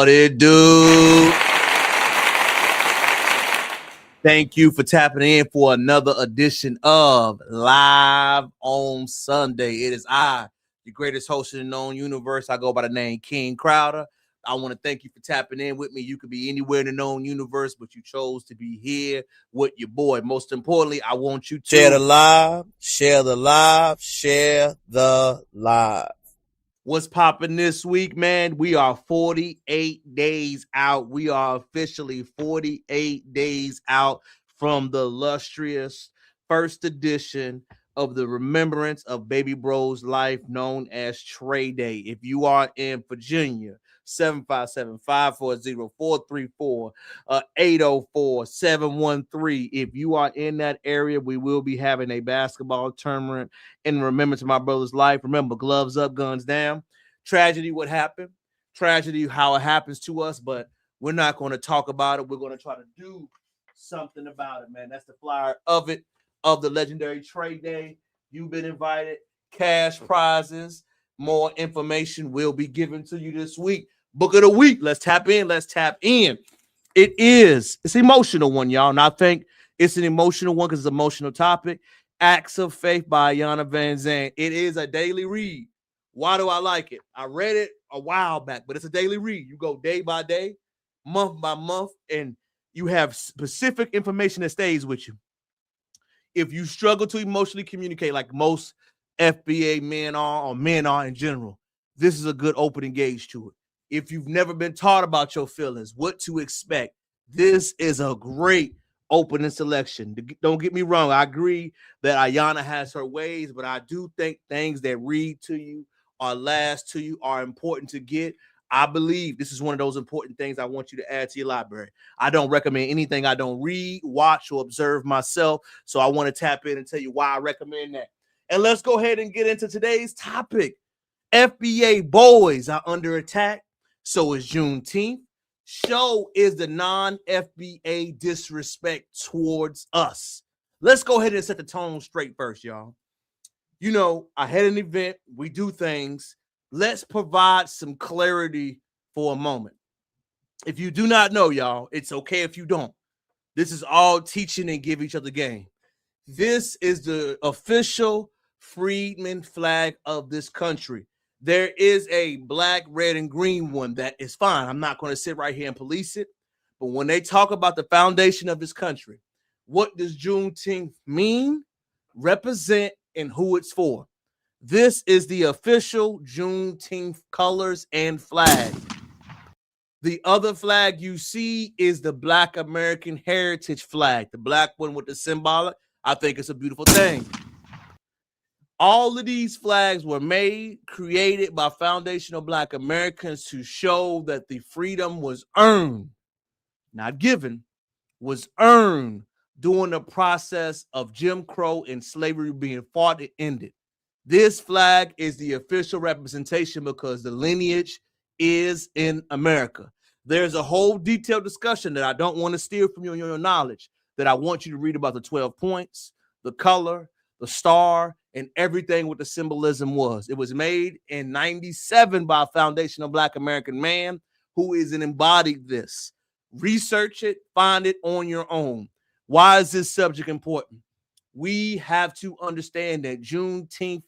What it do? Thank you for tapping in for another edition of Live on Sunday. It is I, the greatest host in the known universe. I go by the name King Crowder. I want to thank you for tapping in with me. You could be anywhere in the known universe, but you chose to be here with your boy. Most importantly, I want you to share the live, share the live, share the live. What's popping this week, man? We are 48 days out. We are officially 48 days out from the illustrious first edition of the remembrance of Baby Bro's life known as Trey Day. If you are in Virginia, 757-540-434, 804-713. If you are in that area, we will be having a basketball tournament in remembrance of my brother's life. Remember, gloves up, guns down. Tragedy, what happened? Tragedy, how it happens to us, but we're not going to talk about it. We're going to try to do something about it, man. That's the flyer of it, of the legendary Trey Day. You've been invited. Cash prizes. More information will be given to you this week. Book of the week. Let's tap in. It's an emotional one, y'all. And I think it's an emotional one because it's an emotional topic. Acts of Faith by Ayanna Van Zandt. It is a daily read. Why do I like it? I read it a while back, but it's a daily read. You go day by day, month by month, and you have specific information that stays with you. If you struggle to emotionally communicate like most FBA men are or men are in general, this is a good opening gauge to it. If you've never been taught about your feelings, what to expect, this is a great opening selection. Don't get me wrong. I agree that Ayanna has her ways, but I do think things that read to you or last to you are important to get. I believe this is one of those important things I want you to add to your library. I don't recommend anything I don't read, watch, or observe myself. So I want to tap in and tell you why I recommend that. And let's go ahead and get into today's topic. FBA boys are under attack. So is Juneteenth. So is the non-FBA disrespect towards us. Let's go ahead and set the tone straight first, y'all. You know, I had an event. We do things. Let's provide some clarity for a moment. If you do not know, y'all, it's okay if you don't. This is all teaching and give each other game. This is the official freedman flag of this country. There is a black, red, and green one that is fine. I'm not going to sit right here and police it. But when they talk about the foundation of this country, what does Juneteenth mean, represent, and who it's for? This is the official Juneteenth colors and flag. The other flag you see is the Black American Heritage flag, the black one with the symbolic. I think it's a beautiful thing. All of these flags were made, created by foundational Black Americans to show that the freedom was earned, not given, was earned during the process of Jim Crow and slavery being fought and ended. This flag is the official representation because the lineage is in America. There's a whole detailed discussion that I don't want to steal from you and your knowledge that I want you to read about the 12 points, the color, the star, and everything what the symbolism was. It was made in 97 by a foundational Black American man who is an embodied this. Research it, find it on your own. Why is this subject important? We have to understand that Juneteenth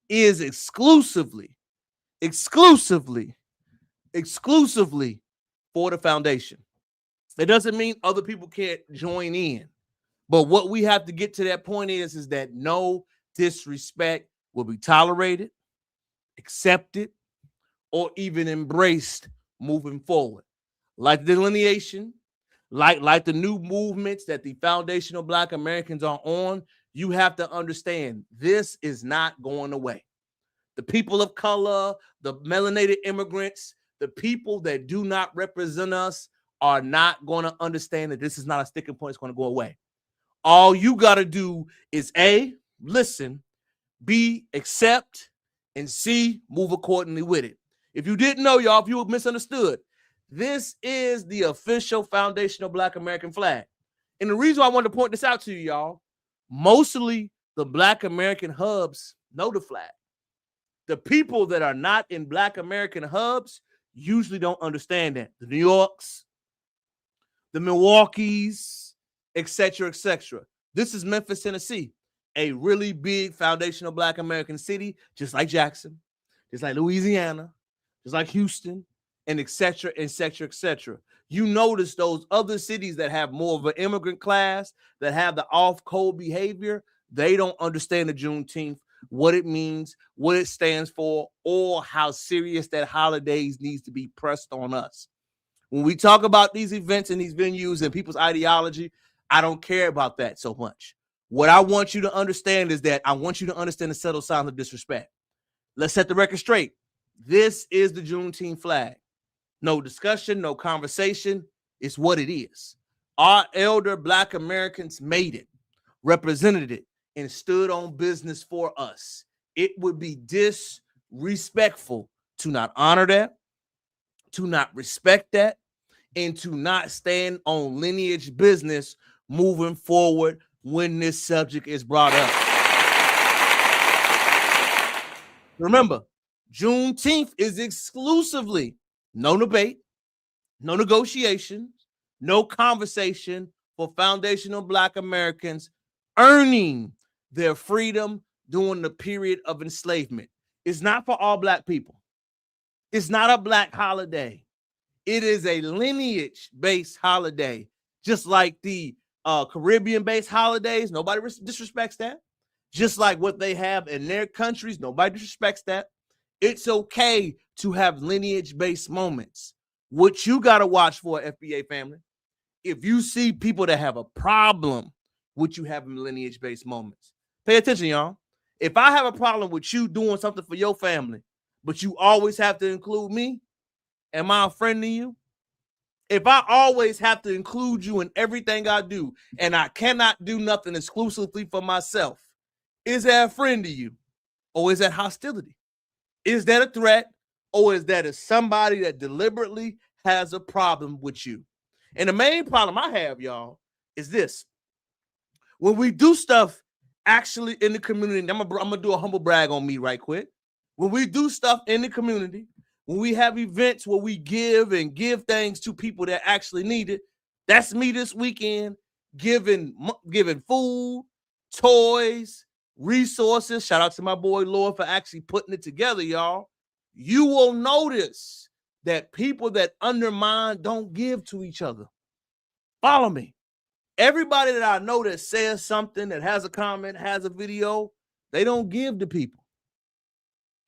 is exclusively for the foundation. It doesn't mean other people can't join in. But what we have to get to that point is that no disrespect will be tolerated, accepted, or even embraced moving forward. Like delineation, like the new movements that the foundational Black Americans are on, you have to understand this is not going away. The people of color, the melanated immigrants, the people that do not represent us are not going to understand that this is not a sticking point. It's going to go away. All you got to do is A, listen, B, accept, and C, move accordingly with it. If you didn't know, y'all, if you were misunderstood, this is the official foundational Black American flag. And the reason I wanted to point this out to you, y'all, mostly the Black American hubs know the flag. The people that are not in Black American hubs, usually don't understand that. The New Yorks, the Milwaukees, etc., etc. This is Memphis, Tennessee, a really big foundational Black American city, just like Jackson, just like Louisiana, just like Houston, and etc., etc., etc. You notice those other cities that have more of an immigrant class, that have the off-code behavior, they don't understand the Juneteenth, what it means, what it stands for, or how serious that holidays needs to be pressed on us. When we talk about these events and these venues and people's ideology, I don't care about that so much. What I want you to understand is that I want you to understand the subtle signs of disrespect. Let's set the record straight. This is the Juneteenth flag. No discussion, no conversation. It's what it is. Our elder Black Americans made it, represented it, and stood on business for us. It would be disrespectful to not honor that, to not respect that, and to not stand on lineage business moving forward when this subject is brought up. Remember, Juneteenth is exclusively no debate, no negotiations, no conversation for foundational Black Americans earning their freedom during the period of enslavement. It's not for all Black people. It's not a Black holiday. It is a lineage-based holiday, just like the Caribbean-based holidays. Nobody disrespects that. Just like what they have in their countries, nobody disrespects that. It's okay to have lineage-based moments. What you got to watch for, FBA family, if you see people that have a problem with you having lineage-based moments, pay attention, y'all. If I have a problem with you doing something for your family, but you always have to include me, am I a friend to you? If I always have to include you in everything I do, and I cannot do nothing exclusively for myself, is that a friend to you? Or is that hostility? Is that a threat? Or is that somebody that deliberately has a problem with you? And the main problem I have, y'all, is this. When we do stuff actually in the community, I'm gonna do a humble brag on me right quick. When we do stuff in the community, when we have events where we give things to people that actually need it, that's me this weekend giving food, toys, resources. Shout out to my boy Lord for actually putting it together, y'all. You will notice that people that undermine don't give to each other. Follow me. Everybody that I know that says something, that has a comment, has a video, they don't give to people.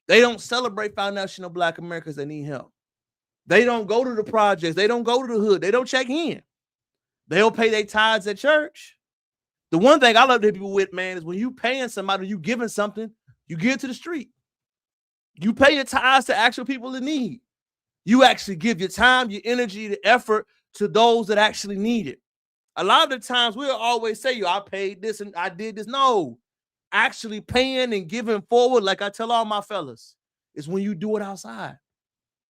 They don't celebrate foundational Black Americans that need help. They don't go to the projects. They don't go to the hood. They don't check in. They'll pay their tithes at church. The one thing I love to hit people with, man, is when you paying somebody, you giving something, you give it to the street. You pay your tithes to actual people in need. You actually give your time, your energy, the effort to those that actually need it. A lot of the times we'll always say, I paid this and I did this. No, actually paying and giving forward, like I tell all my fellas, is when you do it outside.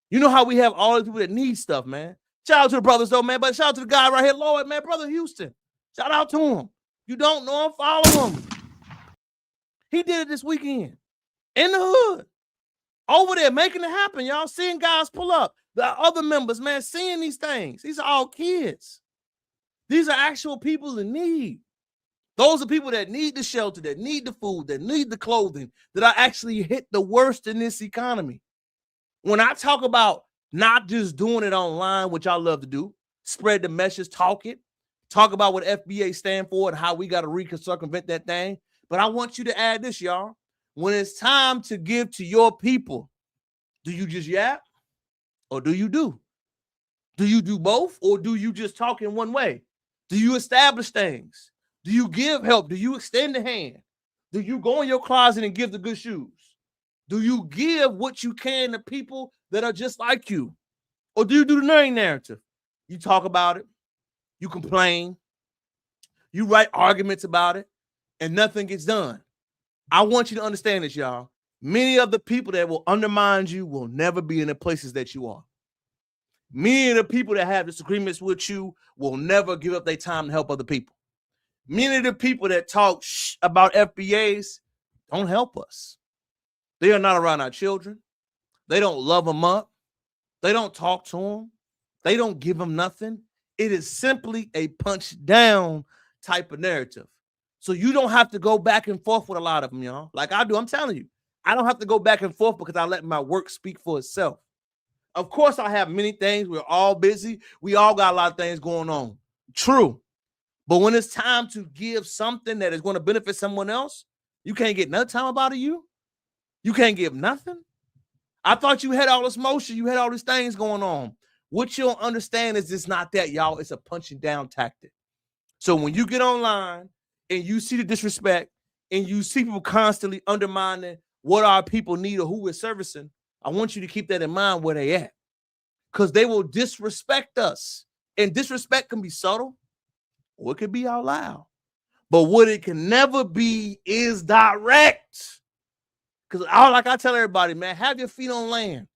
You know how we have all the people that need stuff, man. Shout out to the brothers, though, man. But shout out to the guy right here, Lord, man, Brother Houston. Shout out to him. You don't know him, follow him. He did it this weekend in the hood. Over there, making it happen, y'all. Seeing guys pull up. The other members, man, seeing these things. These are all kids. These are actual people in need. Those are people that need the shelter, that need the food, that need the clothing, that are actually hit the worst in this economy. When I talk about not just doing it online, which I love to do, spread the message, talk about what FBA stand for and how we got to circumvent that thing. But I want you to add this, y'all. When it's time to give to your people, do you just yap or do you do? Do you do both or do you just talk in one way? Do you establish things? Do you give help? Do you extend the hand? Do you go in your closet and give the good shoes? Do you give what you can to people that are just like you? Or do you do the name narrative? You talk about it, you complain, you write arguments about it, and nothing gets done. I want you to understand this, y'all. Many of the people that will undermine you will never be in the places that you are. Many of the people that have disagreements with you will never give up their time to help other people. Many of the people that talk about FBAs don't help us. They are not around our children. They don't love them up. They don't talk to them. They don't give them nothing. It is simply a punch down type of narrative. So you don't have to go back and forth with a lot of them, y'all. Like I do. I'm telling you, I don't have to go back and forth because I let my work speak for itself. Of course, I have many things. We're all busy. We all got a lot of things going on. True. But when it's time to give something that is going to benefit someone else, you can't get no time about it, you can't give nothing. I thought you had all this motion. You had all these things going on. What you don't understand is it's not that, y'all. It's a punching down tactic. So when you get online and you see the disrespect and you see people constantly undermining what our people need or who we're servicing, I want you to keep that in mind where they at. Because they will disrespect us. And disrespect can be subtle or it could be out loud. But what it can never be is direct. Because like I tell everybody, man, have your feet on land.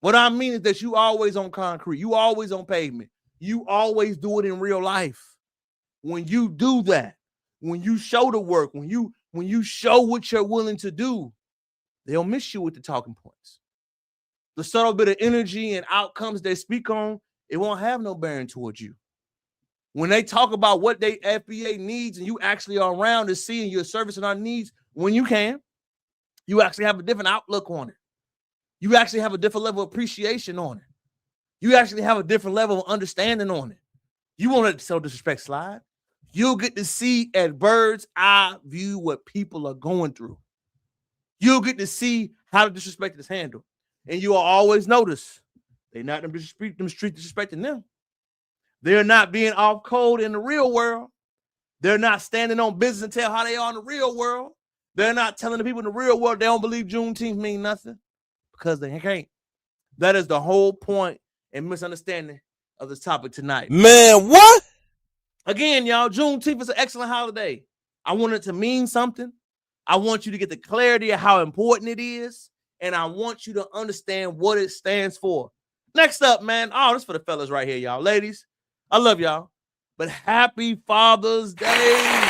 What I mean is that you always on concrete. You always on pavement. You always do it in real life. When you do that, when you show the work, when you show what you're willing to do, they'll miss you with the talking points. The subtle bit of energy and outcomes they speak on, it won't have no bearing towards you. When they talk about what they FBA needs and you actually are around to see and you're servicing our needs when you can, you actually have a different outlook on it. You actually have a different level of appreciation on it. You actually have a different level of understanding on it. You won't let self disrespect slide. You'll get to see at bird's eye view what people are going through. You'll get to see how the disrespect is handled. And you'll always notice they're not them street disrespecting them. They're not being off code in the real world. They're not standing on business and tell how they are in the real world. They're not telling the people in the real world they don't believe Juneteenth mean nothing because they can't. That is the whole point and misunderstanding of this topic tonight. Man, what? Again, y'all, Juneteenth is an excellent holiday. I want it to mean something. I want you to get the clarity of how important it is. And I want you to understand what it stands for. Next up, man. Oh, this is for the fellas right here, y'all. Ladies, I love y'all. But happy Father's Day.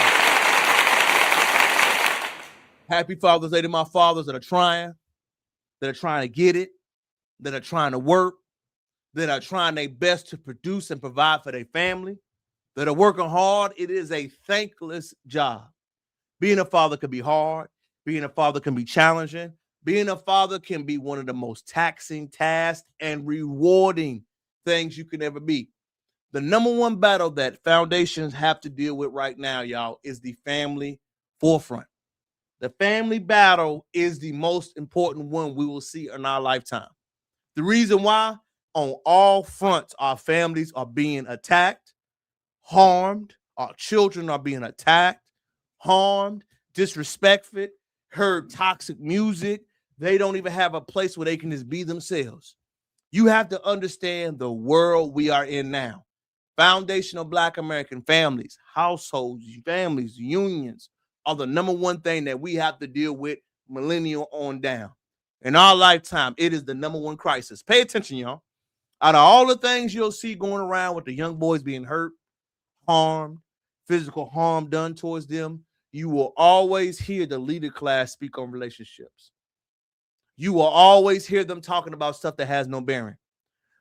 Happy Father's Day to my fathers that are trying to get it, that are trying to work, that are trying their best to produce and provide for their family, that are working hard. It is a thankless job. Being a father can be hard. Being a father can be challenging. Being a father can be one of the most taxing tasks and rewarding things you can ever be. The number one battle that foundations have to deal with right now, y'all, is the family forefront. The family battle is the most important one we will see in our lifetime. The reason why, on all fronts, our families are being attacked, harmed, our children are being attacked, harmed, disrespected, heard toxic music. They don't even have a place where they can just be themselves. You have to understand the world we are in now. Foundational Black American families, households, families, unions are the number one thing that we have to deal with millennial on down. In our lifetime, it is the number one crisis. Pay attention, y'all. Out of all the things you'll see going around with the young boys being hurt, harmed, physical harm done towards them, you will always hear the leader class speak on relationships. You will always hear them talking about stuff that has no bearing.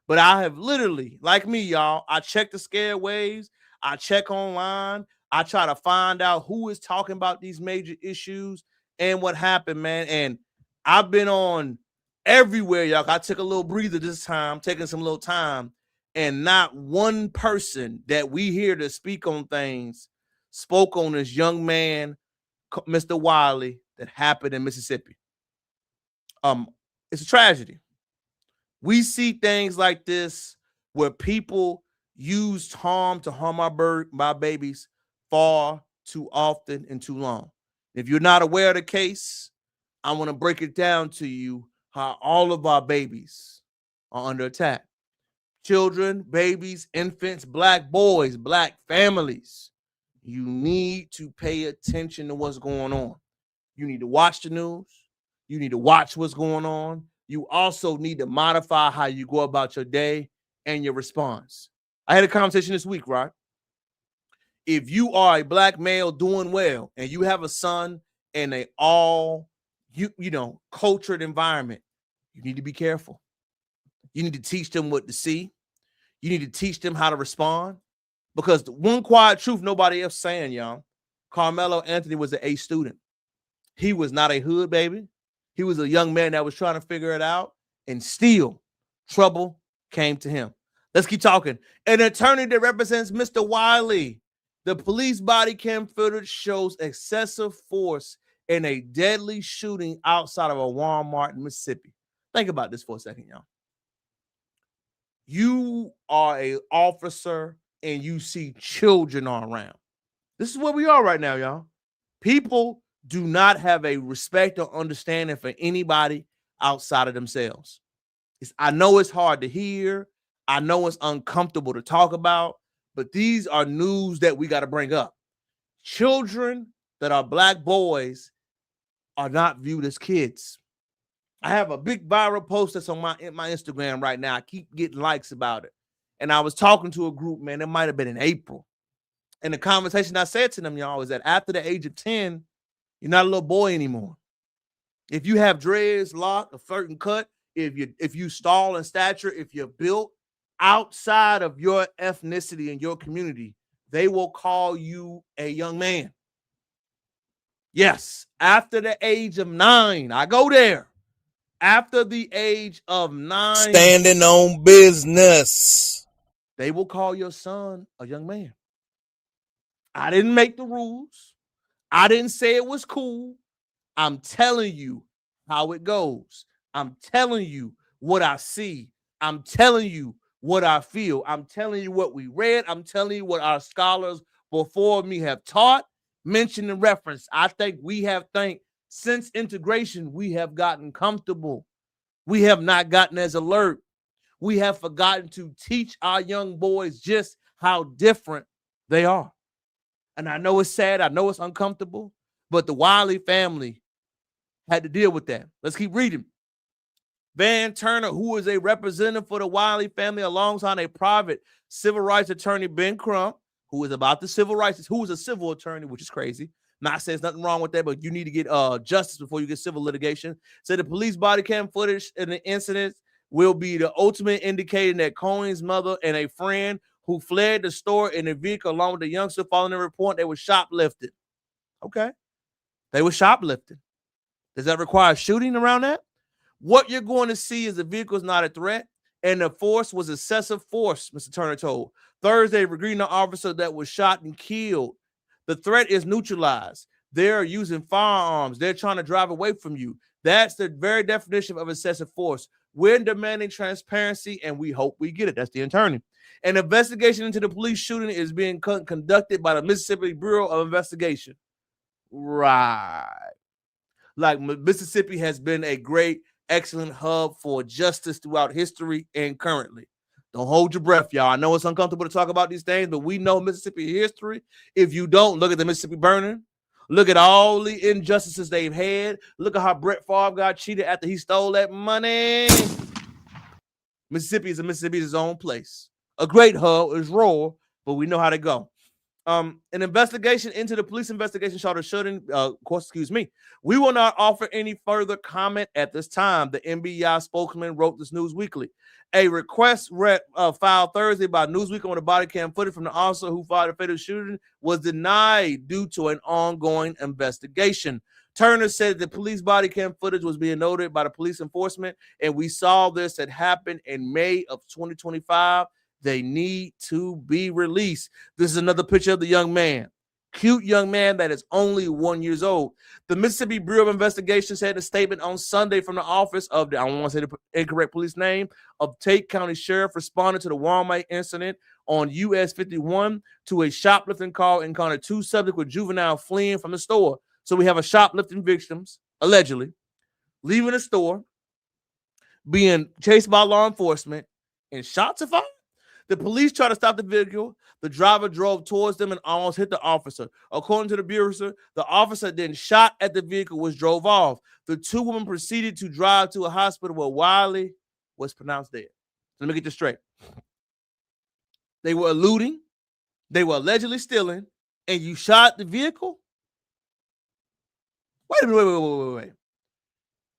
But I have literally, like me, y'all, I check the scare waves. I check online. I try to find out who is talking about these major issues and what happened, man. And I've been on everywhere, y'all. I took a little breather this time, taking some little time. And not one person that we hear to speak on things spoke on this young man, Mr. Wiley, that happened in Mississippi. It's a tragedy. We see things like this where people use harm to harm our babies far too often and too long. If you're not aware of the case, I want to break it down to you how all of our babies are under attack. Children, babies, infants, Black boys, Black families. You need to pay attention to what's going on. You need to watch the news. You need to watch what's going on. You also need to modify how you go about your day and your response. I had a conversation this week, right? If you are a Black male doing well and you have a son in a all, cultured environment, you need to be careful. You need to teach them what to see. You need to teach them how to respond. Because the one quiet truth nobody else saying, y'all, Carmelo Anthony was an A student. He was not a hood baby. He was a young man that was trying to figure it out, and still trouble came to him. Let's keep talking. An attorney that represents Mr. Wiley. The police body cam footage shows excessive force in a deadly shooting outside of a Walmart in Mississippi. Think about this for a second, y'all. You are an officer and you see children all around. This is where we are right now, y'all. People do not have a respect or understanding for anybody outside of themselves. I know it's hard to hear. I know it's uncomfortable to talk about, but these are news that we got to bring up. Children that are black boys are not viewed as kids. I have a big viral post that's on my Instagram right now. I keep getting likes about it. And I was talking to a group, man, it might have been in April. And the conversation I said to them, y'all, is that after the age of 10, you're not a little boy anymore. If you have dreads, locked, a certain cut, if you stall in stature, if you're built outside of your ethnicity and your community, they will call you a young man. Yes, after the age of 9, I go there. After the age of 9, standing on business, they will call your son a young man. I didn't make the rules. I didn't say it was cool. I'm telling you how it goes. I'm telling you what I see. I'm telling you what I feel. I'm telling you what we read. I'm telling you what our scholars before me have taught, mentioned, and referenced. I think since integration, we have gotten comfortable. We have not gotten as alert. We have forgotten to teach our young boys just how different they are. And I know it's sad. I know it's uncomfortable, but the Wiley family had to deal with that. Let's keep reading. Van Turner, who is a representative for the Wiley family, alongside a private civil rights attorney, Ben Crump, who is about the civil rights, who is a civil attorney, which is crazy. Not saying there's nothing wrong with that, but you need to get justice before you get civil litigation. Said the police body cam footage in the incident will be the ultimate indicating that Cohen's mother and a friend who fled the store in a vehicle along with the youngster following the report, they were shoplifted. Okay. They were shoplifting. Does that require shooting around that? What you're going to see is the vehicle is not a threat, and the force was excessive force, Mr. Turner told. Thursday, regarding the officer that was shot and killed. The threat is neutralized. They're using firearms. They're trying to drive away from you. That's the very definition of excessive force. We're demanding transparency, and we hope we get it. That's the attorney. An investigation into the police shooting is being conducted by the Mississippi Bureau of Investigation. Right. Like Mississippi has been a great, excellent hub for justice throughout history and currently. Don't hold your breath, y'all. I know it's uncomfortable to talk about these things, but we know Mississippi history. If you don't, look at the Mississippi burning. Look at all the injustices they've had. Look at how Brett Favre got cheated after he stole that money. Mississippi is its own place. A great hub is raw, but we know how to go. An investigation into the police investigation shouldn't, we will not offer any further comment at this time. The NBI spokesman wrote this News Weekly. A request filed Thursday by Newsweek on the body cam footage from the officer who fired a fatal shooting was denied due to an ongoing investigation. Turner said the police body cam footage was being noted by the police enforcement, and we saw this had happened in May of 2025. They need to be released. This is another picture of the young man. Cute young man that is only 1 year old. The Mississippi Bureau of Investigation had a statement on Sunday from the office of the, I don't want to say the incorrect police name, of Tate County Sheriff responded to the Walmart incident on US 51 to a shoplifting call and encountered 2 subjects with juvenile fleeing from the store. So we have a shoplifting victims, allegedly, leaving the store, being chased by law enforcement, and shots are fired. The police tried to stop the vehicle. The driver drove towards them and almost hit the officer. According to the bureau, the officer then shot at the vehicle, which drove off. The 2 women proceeded to drive to a hospital where Wiley was pronounced dead. Let me get this straight. They were eluding. They were allegedly stealing. And you shot the vehicle? Wait a minute, wait.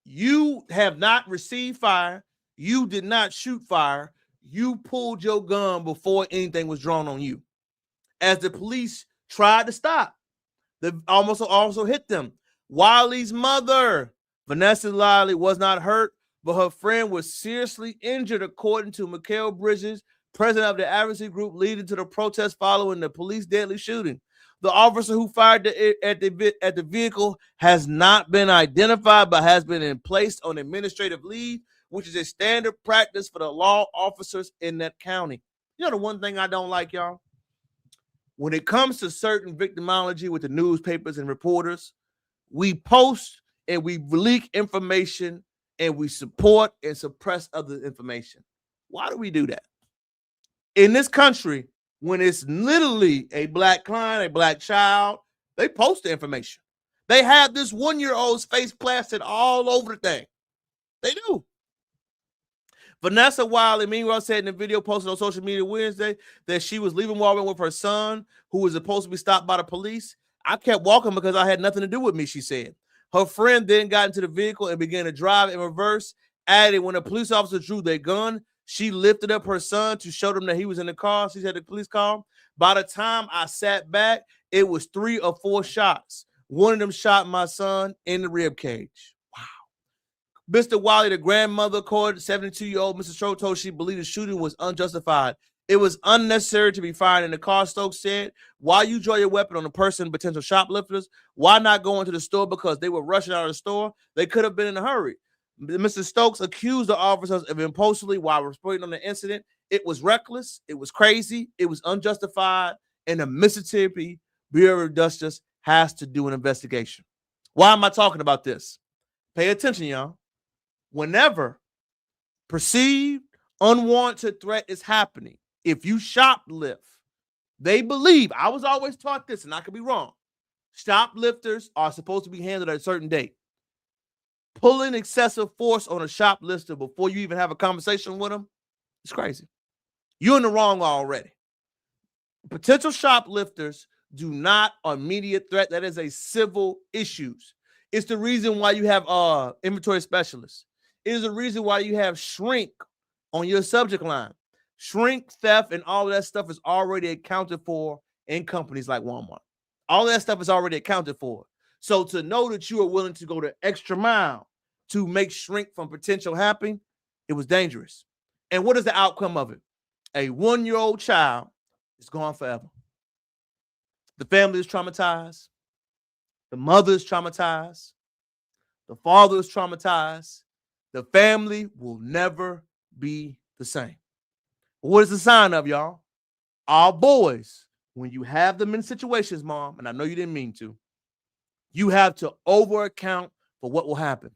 You have not received fire. You did not shoot fire. You pulled your gun before anything was drawn on you. As the police tried to stop, they almost also hit them. Wiley's mother, Vanessa Wiley, was not hurt, but her friend was seriously injured, according to Mikhail Bridges, president of the advocacy group leading to the protest following the police deadly shooting. The officer who fired at the vehicle has not been identified, but has been placed on administrative leave, which is a standard practice for the law officers in that county. You know the one thing I don't like, y'all? When it comes to certain victimology with the newspapers and reporters, we post and we leak information and we support and suppress other information. Why do we do that? In this country, when it's literally a black client, a black child, they post the information. They have this 1-year-old's face plastered all over the thing. They do. Vanessa Wiley, meanwhile, said in the video posted on social media Wednesday that she was leaving Walmart with her son, who was supposed to be stopped by the police. I kept walking because I had nothing to do with me, she said. Her friend then got into the vehicle and began to drive in reverse, adding when a police officer drew their gun, she lifted up her son to show them that he was in the car. She said the police car. By the time I sat back, it was 3 or 4 shots. One of them shot my son in the rib cage. Mr. Wiley, the grandmother, called 72-year-old Mrs. Stroh, told she believed the shooting was unjustified. It was unnecessary to be fired in the car, Stokes said. Why you draw your weapon on a person, potential shoplifters? Why not go into the store? Because they were rushing out of the store. They could have been in a hurry. Mr. Stokes accused the officers of impulsively while reporting on the incident. It was reckless. It was crazy. It was unjustified. And the Mississippi Bureau of Justice has to do an investigation. Why am I talking about this? Pay attention, y'all. Whenever perceived unwanted threat is happening, if you shoplift, they believe, I was always taught this, and I could be wrong, shoplifters are supposed to be handled at a certain date. Pulling excessive force on a shoplifter before you even have a conversation with them, it's crazy. You're in the wrong already. Potential shoplifters do not immediate threat. That is a civil issue. It's the reason why you have inventory specialists. It is the reason why you have shrink on your subject line. Shrink, theft, and all of that stuff is already accounted for in companies like Walmart. All that stuff is already accounted for. So to know that you are willing to go the extra mile to make shrink from potential happening, it was dangerous. And what is the outcome of it? A 1-year-old child is gone forever. The family is traumatized. The mother is traumatized. The father is traumatized. The family will never be the same. What is the sign of, y'all? Our boys, when you have them in situations, Mom, and I know you didn't mean to, you have to over account for what will happen.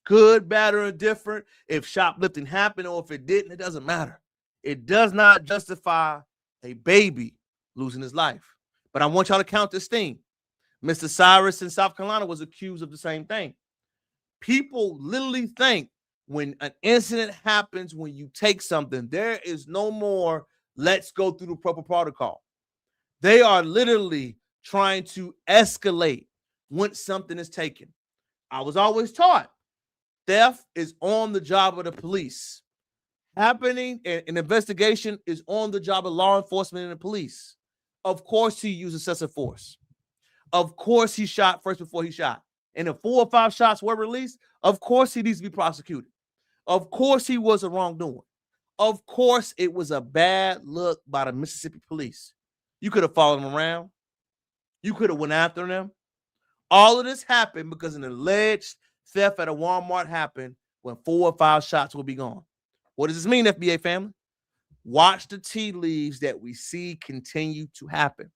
Good, bad, or indifferent. If shoplifting happened or if it didn't, it doesn't matter. It does not justify a baby losing his life. But I want y'all to count this thing. Mr. Cyrus in South Carolina was accused of the same thing. People literally think when an incident happens, when you take something, there is no more, let's go through the proper protocol. They are literally trying to escalate once something is taken. I was always taught theft is on the job of the police. Happening, an investigation is on the job of law enforcement and the police. Of course, he used excessive force. Of course, he shot first before he shot. And if 4 or 5 shots were released, of course, he needs to be prosecuted. Of course, he was a wrongdoing. Of course, it was a bad look by the Mississippi police. You could have followed them around. You could have went after them. All of this happened because an alleged theft at a Walmart happened when 4 or 5 shots will be gone. What does this mean, FBA family? Watch the tea leaves that we see continue to happen.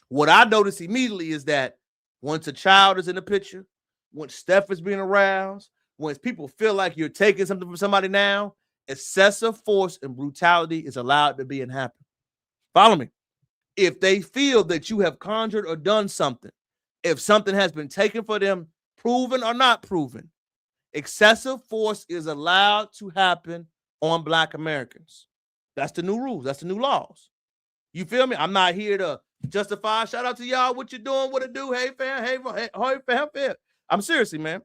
What I notice immediately is that once a child is in the picture, once Steph is being aroused, once people feel like you're taking something from somebody now, excessive force and brutality is allowed to be and happen. Follow me. If they feel that you have conjured or done something, if something has been taken for them, proven or not proven, excessive force is allowed to happen on Black Americans. That's the new rules. That's the new laws. You feel me? I'm not here to justify. Shout out to y'all. What you doing? What it do? Hey, fam. Hey, fam. I'm seriously, man.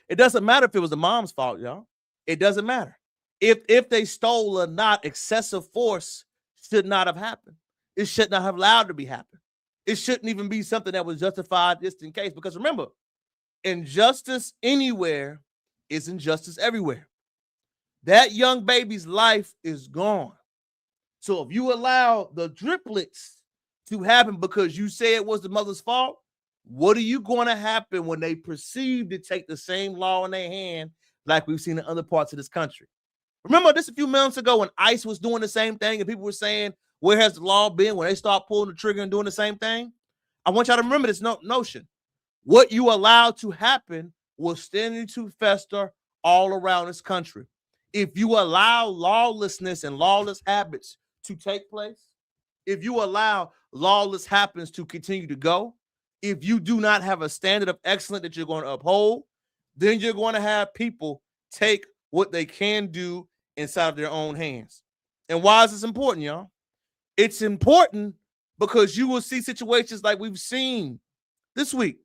It doesn't matter if it was the mom's fault, y'all. It doesn't matter. If they stole or not, excessive force should not have happened. It should not have allowed to be happen. It shouldn't even be something that was justified just in case. Because remember, injustice anywhere is injustice everywhere. That young baby's life is gone. So if you allow the triplets to happen because you say it was the mother's fault, what are you going to happen when they perceive to take the same law in their hand like we've seen in other parts of this country? Remember this a few months ago when ICE was doing the same thing and people were saying, where has the law been when they start pulling the trigger and doing the same thing? I want y'all to remember this notion. What you allow to happen will stand to fester all around this country. If you allow lawlessness and lawless habits to take place, if you allow lawless habits to continue to go, if you do not have a standard of excellence that you're going to uphold, then you're going to have people take what they can do inside of their own hands. And why is this important, y'all? It's important because you will see situations like we've seen this week.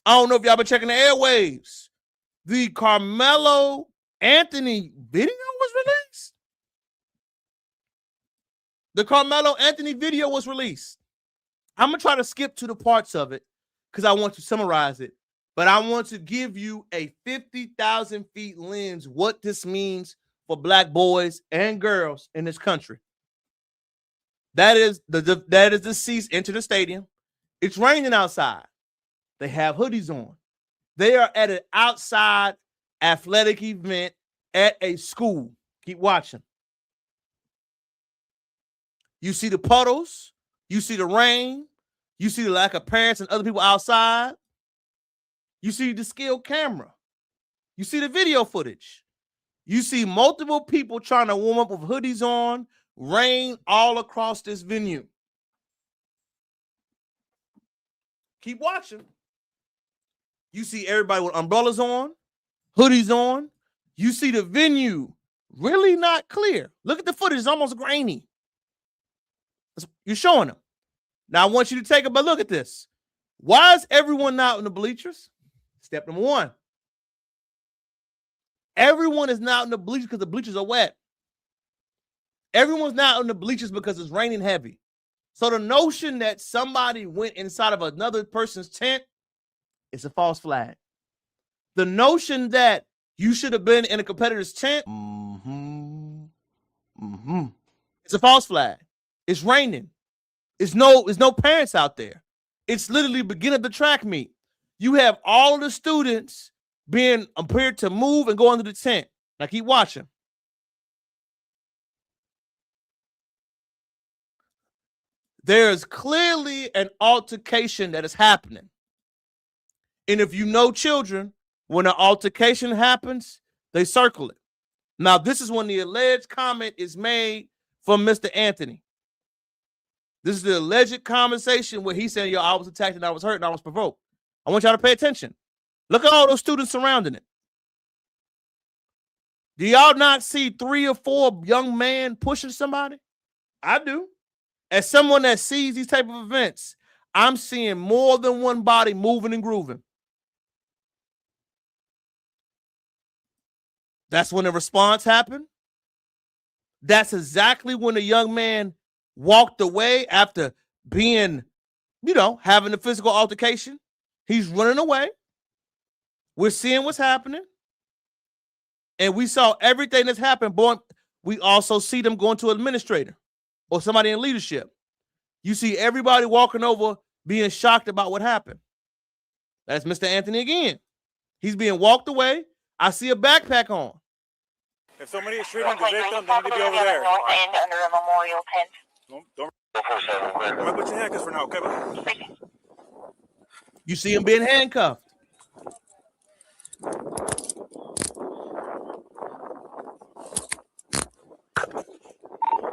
I don't know if y'all been checking the airwaves. The Carmelo Anthony video was released. The Carmelo Anthony video was released. I'm going to try to skip to the parts of it because I want to summarize it. But I want to give you a 50,000 feet lens what this means for black boys and girls in this country. That is the seats enter the stadium. It's raining outside. They have hoodies on. They are at an outside athletic event at a school. Keep watching. You see the puddles. You see the rain. You see the lack of parents and other people outside. You see the skilled camera. You see the video footage. You see multiple people trying to warm up with hoodies on, rain all across this venue. Keep watching. You see everybody with umbrellas on, hoodies on. You see the venue really not clear. Look at the footage. It's almost grainy. You're showing them. Now, I want you to take a look at this. Why is everyone not in the bleachers? Step number one. Everyone is not in the bleachers because the bleachers are wet. Everyone's not in the bleachers because it's raining heavy. So the notion that somebody went inside of another person's tent is a false flag. The notion that you should have been in a competitor's tent, it's a false flag. It's raining. There's no parents out there. It's literally beginning of the track meet. You have all of the students being appeared to move and go under the tent. Now keep watching. There's clearly an altercation that is happening. And if you know children, when an altercation happens, they circle it. Now, this is when the alleged comment is made from Mr. Anthony. This is the alleged conversation where he's saying, yo, I was attacked and I was hurt and I was provoked. I want y'all to pay attention. Look at all those students surrounding it. Do y'all not see 3 or 4 young men pushing somebody? I do. As someone that sees these type of events, I'm seeing more than one body moving and grooving. That's when the response happened. That's exactly when the young man walked away after being, having a physical altercation. He's running away. We're seeing what's happening. And we saw everything that's happened. Boy, we also see them going to an administrator or somebody in leadership. You see everybody walking over being shocked about what happened. That's Mr. Anthony again. He's being walked away. I see a backpack on. If somebody is treating the victim, they need to be over there. North End under a memorial tent. Don't. I'm gonna put your handcuffs for now, okay? You see him being handcuffed.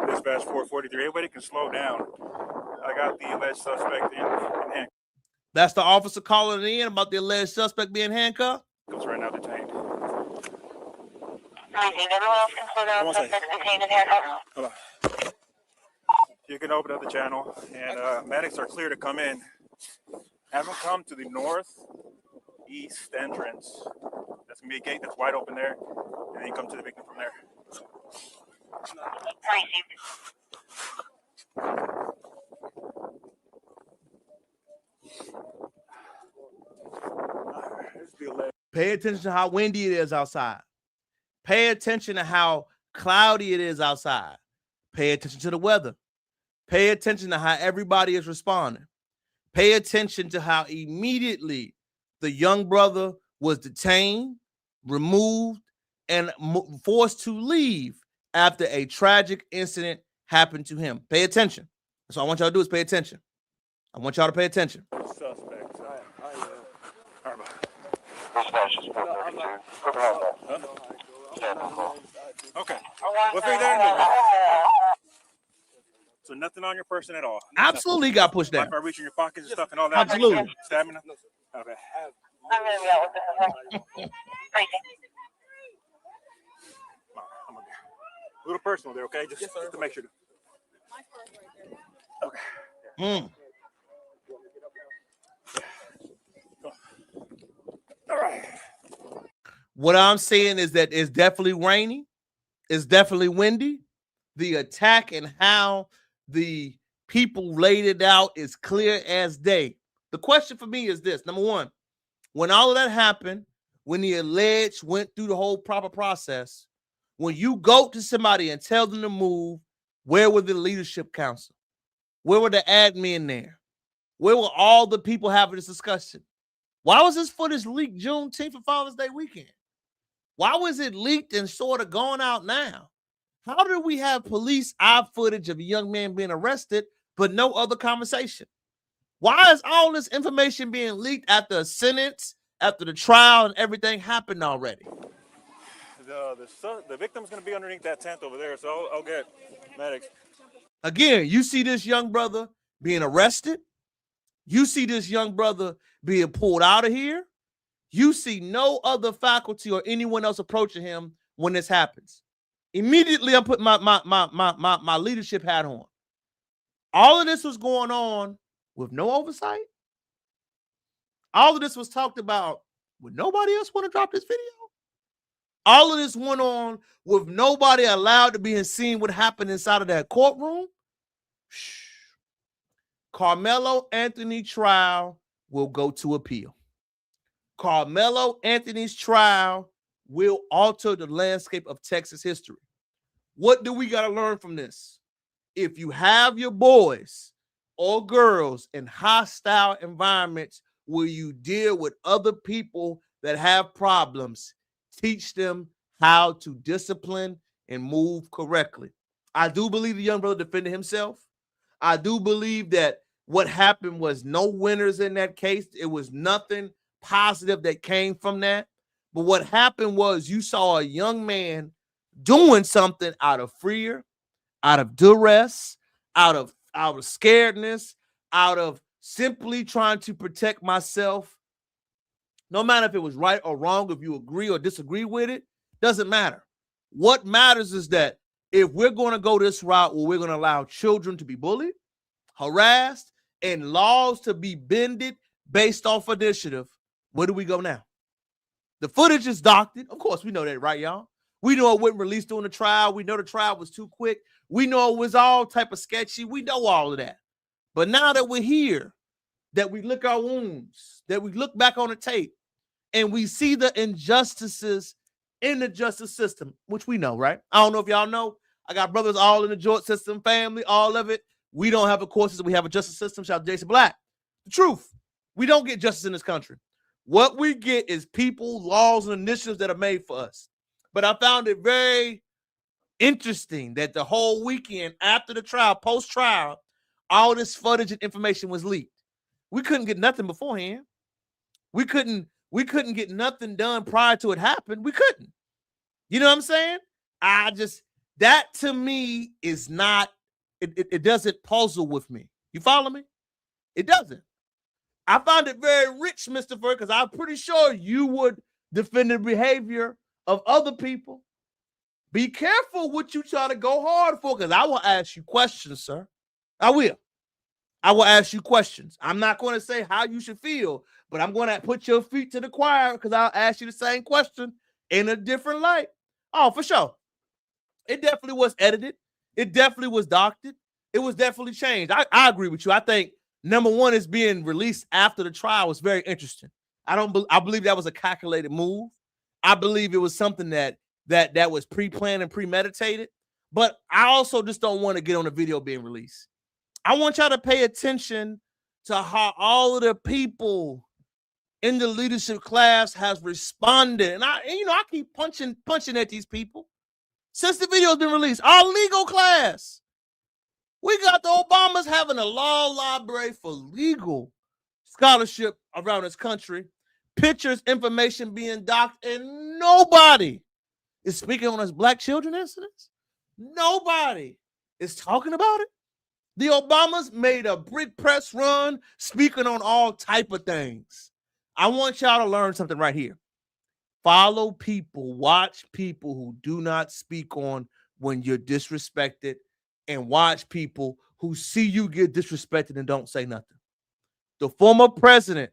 Dispatch 443. Everybody can slow down. I got the alleged suspect in handcuffs. That's the officer calling in about the alleged suspect being handcuffed. Right now detained. Everyone else can slow down. Suspect detained and handcuffed. You can open up the channel, and medics are clear to come in. Have them come to the northeast entrance. That's That's gonna be a gate that's wide open there, and then you come to the victim from there. Pay attention to how windy it is outside. Pay attention to how cloudy it is outside. Pay attention to the weather. Pay attention to how everybody is responding. Pay attention to how immediately the young brother was detained, removed, and forced to leave after a tragic incident happened to him. Pay attention. That's all I want y'all to do is pay attention. I want y'all to pay attention. Suspects. Okay. What's there? So nothing on your person at all? Absolutely got pushed down. Like by reaching your pockets and stuff and all that? Absolutely. Stamina? Okay. I'm gonna be out with this. Crazy. I'm gonna be a little personal there, okay? Just to make sure. Okay. All right. What I'm saying is that it's definitely rainy. It's definitely windy. The attack and how the people laid it out is clear as day. The question for me is this. Number one, when all of that happened, when the alleged went through the whole proper process, when you go to somebody and tell them to move, where were the leadership council? Where were the admin there? Where were all the people having this discussion? Why was this footage leaked Juneteenth for Father's Day weekend? Why was it leaked and sort of gone out now? How did we have police eye footage of a young man being arrested, but no other conversation? Why is all this information being leaked after a sentence, after the trial and everything happened already? The victim's going to be underneath that tent over there, so I'll get medics. Again, you see this young brother being arrested. You see this young brother being pulled out of here. You see no other faculty or anyone else approaching him when this happens. Immediately, I'm putting my leadership hat on. All of this was going on with no oversight. All of this was talked about with nobody else want to drop this video. All of this went on with nobody allowed to be seen what happened inside of that courtroom. Shh. Carmelo Anthony trial will go to appeal. Carmelo Anthony's trial will alter the landscape of Texas history. What do we got to learn from this? If you have your boys or girls in hostile environments where you deal with other people that have problems, teach them how to discipline and move correctly. I do believe the young brother defended himself. I do believe that what happened was no winners in that case. It was nothing positive that came from that. But what happened was you saw a young man doing something out of fear, out of duress, out of scaredness, out of simply trying to protect myself. No matter if it was right or wrong, if you agree or disagree with it, doesn't matter. What matters is that if we're going to go this route where we're going to allow children to be bullied, harassed, and laws to be bended based off initiative, where do we go now? The footage is doctored. Of course, we know that, right, y'all? We know it wasn't released during the trial. We know the trial was too quick. We know it was all type of sketchy. We know all of that. But now that we're here, that we lick our wounds, that we look back on the tape, and we see the injustices in the justice system, which we know, right? I don't know if y'all know. I got brothers all in the Georgia system, family, all of it. We don't have a court system. We have a justice system. Shout out to Jason Black. The truth. We don't get justice in this country. What we get is people, laws, and initiatives that are made for us. But I found it very interesting that the whole weekend after the trial, post-trial, all this footage and information was leaked. We couldn't get nothing beforehand. We couldn't get nothing done prior to it happened. We couldn't. You know what I'm saying? That to me is not, it doesn't puzzle with me. You follow me? It doesn't. I found it very rich, Mr. Fur, because I'm pretty sure you would defend the behavior of other people. Be careful what you try to go hard for, because I will ask you questions, sir. I will. I will ask you questions. I'm not going to say how you should feel, but I'm going to put your feet to the choir because I'll ask you the same question in a different light. Oh, for sure. It definitely was edited. It definitely was doctored. It was definitely changed. I agree with you. I think number one is being released after the trial was very interesting. I believe that was a calculated move. I believe it was something that was pre-planned and premeditated. But I also just don't want to get on the video being released. I want y'all to pay attention to how all of the people in the leadership class has responded. And I keep punching at these people. Since the video has been released, our legal class, we got the Obamas having a law library for legal scholarship around this country, pictures, information being docked, and nobody is speaking on us black children incidents. Nobody is talking about it. The Obamas made a brick press run speaking on all type of things. I want y'all to learn something right here. Follow people, watch people who do not speak on when you're disrespected, and watch people who see you get disrespected and don't say nothing. The former president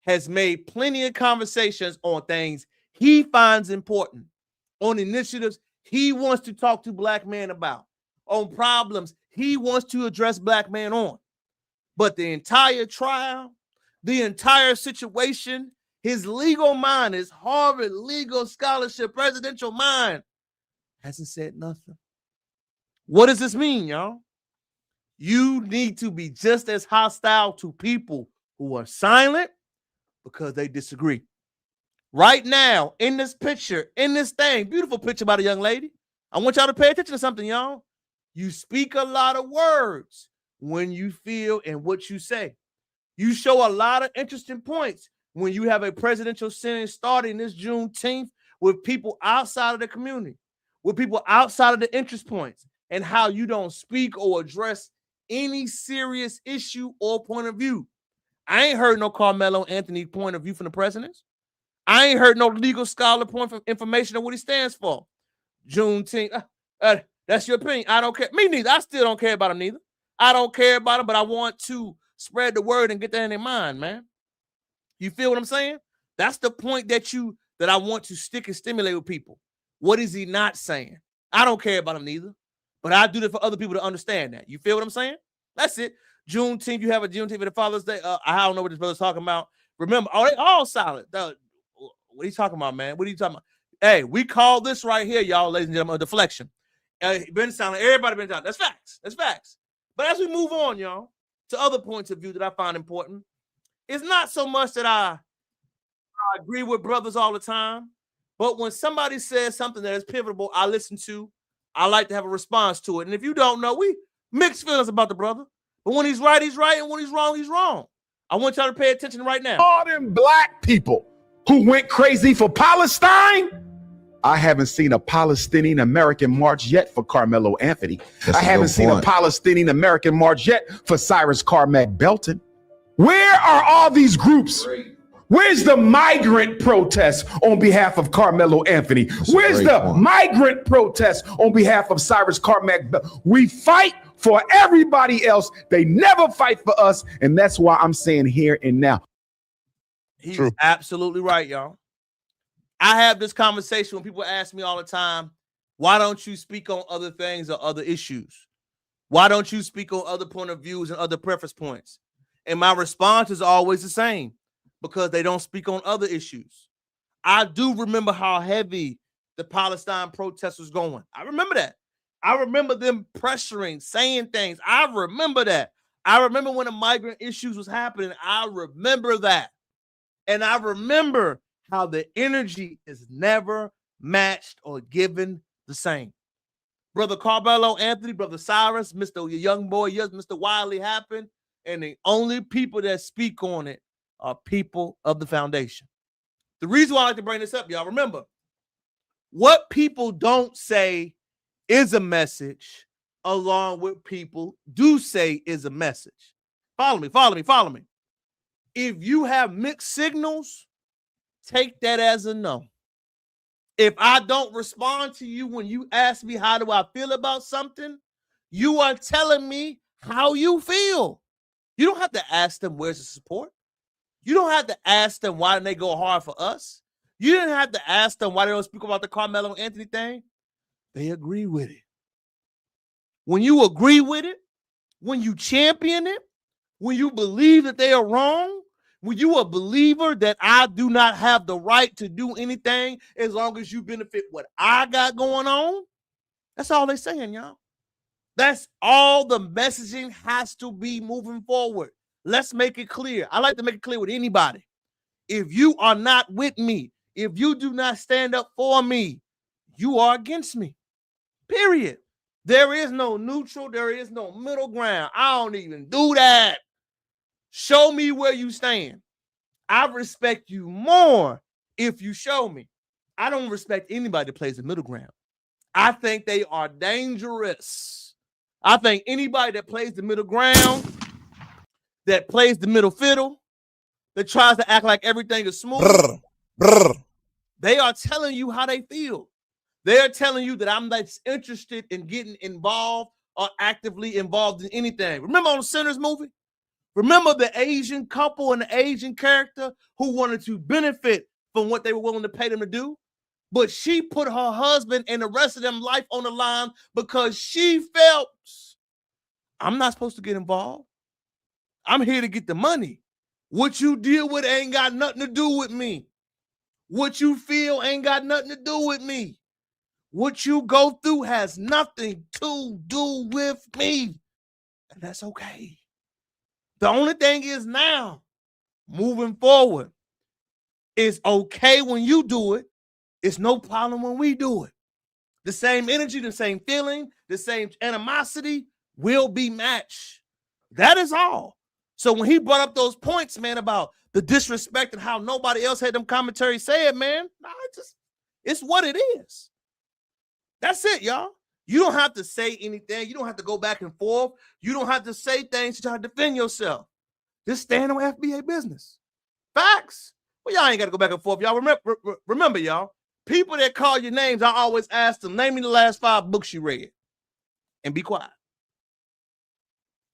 has made plenty of conversations on things he finds important, on initiatives he wants to talk to black men about, on problems he wants to address black men on. But the entire trial, the entire situation, his legal mind, his Harvard legal scholarship, presidential mind, hasn't said nothing. What does this mean, y'all? You need to be just as hostile to people who are silent because they disagree. Right now, in this picture, in this thing, beautiful picture by the young lady, I want y'all to pay attention to something, y'all. You speak a lot of words when you feel and what you say. You show a lot of interesting points when you have a presidential sitting starting this Juneteenth with people outside of the community, with people outside of the interest points, and how you don't speak or address any serious issue or point of view. I ain't heard no Carmelo Anthony point of view from the presidents. I ain't heard no legal scholar point of information on what he stands for. Juneteenth, that's your opinion. I don't care. Me neither. I still don't care about him neither. I don't care about him, but I want to spread the word and get that in their mind, man. You feel what I'm saying? That's the point that I want to stick and stimulate with people. What is he not saying? I don't care about him neither, but I do that for other people to understand that. You feel what I'm saying? That's it. Juneteenth, you have a Juneteenth for the Father's Day. I don't know what this brother's talking about. Remember, they all solid. What are you talking about, man? What are you talking about? Hey, we call this right here, y'all, ladies and gentlemen, a deflection. Been silent. Everybody been silent. That's facts. That's facts. But as we move on, y'all, to other points of view that I find important, it's not so much that I agree with brothers all the time, but when somebody says something that is pivotal, I listen to. I like to have a response to it. And if you don't know, we mixed feelings about the brother. But when he's right, and when he's wrong. I want y'all to pay attention right now. All them black people who went crazy for Palestine, I haven't seen a Palestinian American march yet for Carmelo Anthony. I haven't seen a Palestinian American march yet for Cyrus Carmack Belton. Where are all these groups? Where's the migrant protest on behalf of Carmelo Anthony? Where's the migrant protest on behalf of Cyrus Carmack Belton? We fight for everybody else. They never fight for us. And that's why I'm saying here and now. He's absolutely right, y'all. I have this conversation when people ask me all the time, why don't you speak on other things or other issues? Why don't you speak on other point of views and other preference points? And my response is always the same, because they don't speak on other issues. I do remember how heavy the Palestine protest was going. I remember that. I remember them pressuring, saying things. I remember that. I remember when the migrant issues was happening. I remember that. And I remember how the energy is never matched or given the same. Brother Carmelo Anthony, Brother Cyrus, Mr. Young Boy, yes, Mr. Wiley happened. And the only people that speak on it are people of the foundation. The reason why I like to bring this up, y'all, remember, what people don't say is a message, along with people do say is a message. Follow me. If you have mixed signals, take that as a no. If I don't respond to you when you ask me how do I feel about something, you are telling me how you feel. You don't have to ask them where's the support. You don't have to ask them why didn't they go hard for us. You didn't have to ask them why they don't speak about the Carmelo Anthony thing. They agree with it. When you agree with it, when you champion it, when you believe that they are wrong, when you a believer that I do not have the right to do anything as long as you benefit what I got going on, that's all they're saying, y'all. That's all the messaging has to be moving forward. Let's make it clear. I like to make it clear with anybody. If you are not with me, if you do not stand up for me, you are against me. Period. There is no neutral. There is no middle ground. I don't even do that. Show me where you stand. I respect you more if you show me. I don't respect anybody that plays the middle ground. I think they are dangerous. I think anybody that plays the middle ground, that plays the middle fiddle, that tries to act like everything is smooth, they are telling you how they feel. They're telling you that I'm not interested in getting involved or actively involved in anything. Remember on the Sinners movie? Remember the Asian couple and the Asian character who wanted to benefit from what they were willing to pay them to do? But she put her husband and the rest of them life on the line because she felt, I'm not supposed to get involved. I'm here to get the money. What you deal with ain't got nothing to do with me. What you feel ain't got nothing to do with me. What you go through has nothing to do with me. And that's okay. The only thing is now, moving forward, it's okay when you do it. It's no problem when we do it. The same energy, the same feeling, the same animosity will be matched. That is all. So when he brought up those points, man, about the disrespect and how nobody else had them commentaries say it, man, it's what it is. That's it, y'all. You don't have to say anything. You don't have to go back and forth. You don't have to say things to try to defend yourself. Just stand on FBA business. Facts. Well, y'all ain't got to go back and forth. Y'all remember, y'all, people that call your names, I always ask them, name me the last 5 books you read. And be quiet.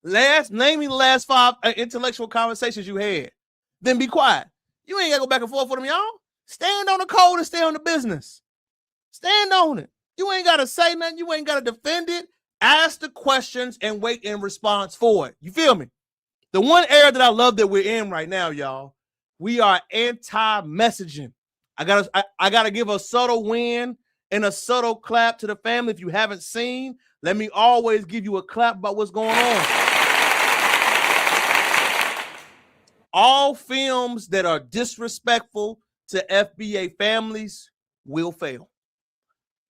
Name me the last 5 intellectual conversations you had. Then be quiet. You ain't got to go back and forth with them, y'all. Stand on the code and stay on the business. Stand on it. You ain't got to say nothing. You ain't got to defend it. Ask the questions and wait in response for it. You feel me? The one area that I love that we're in right now, y'all, we are anti-messaging. I gotta give a subtle win and a subtle clap to the family. If you haven't seen, let me always give you a clap about what's going on. All films that are disrespectful to FBA families will fail.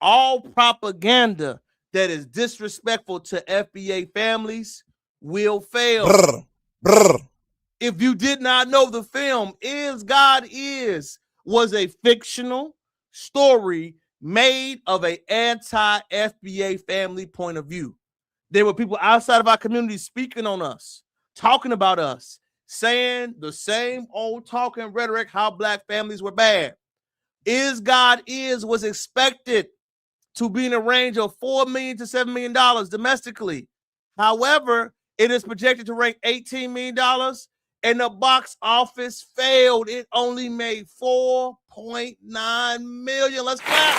All propaganda that is disrespectful to FBA families will fail. If you did not know, the film Is God Is was a fictional story made of an anti-FBA family point of view. There were people outside of our community speaking on us, talking about us, saying the same old talking rhetoric how black families were bad. Is God Is was expected to be in a range of $4 million to $7 million domestically. However, it is projected to rank $18 million, and the box office failed. It only made $4.9 million. Let's clap.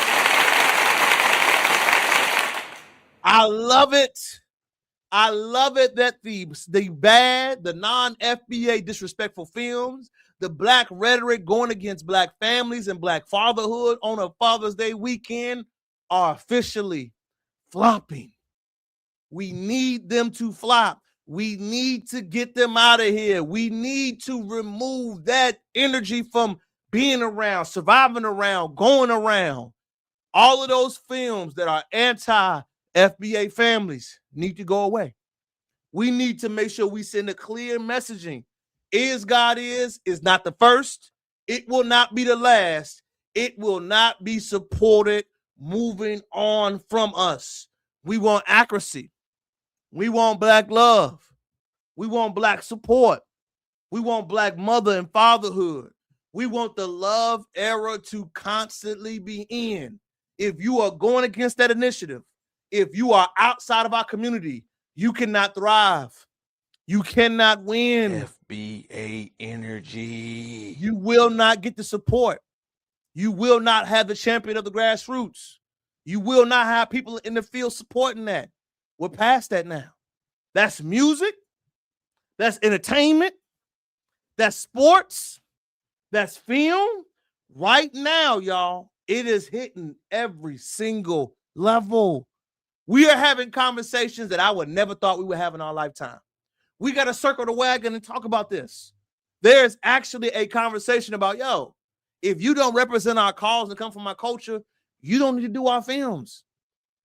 I love it. I love it that the bad, the non-FBA disrespectful films, the black rhetoric going against black families and black fatherhood on a Father's Day weekend are officially flopping. We need them to flop. We need to get them out of here. We need to remove that energy from being around, surviving around, going around. All of those films that are anti-FBA families need to go away. We need to make sure we send a clear messaging. Is God Is not the first. It will not be the last. It will not be supported moving on from us. We want accuracy. We want black love. We want black support. We want black mother and fatherhood. We want the love era to constantly be in. If you are going against that initiative, if you are outside of our community, you cannot thrive. You cannot win. FBA energy. You will not get the support. You will not have the champion of the grassroots. You will not have people in the field supporting that. We're past that now. That's music. That's entertainment. That's sports. That's film. Right now, y'all, it is hitting every single level. We are having conversations that I would never thought we would have in our lifetime. We got to circle the wagon and talk about this. There's actually a conversation about, yo, if you don't represent our cause and come from our culture, you don't need to do our films.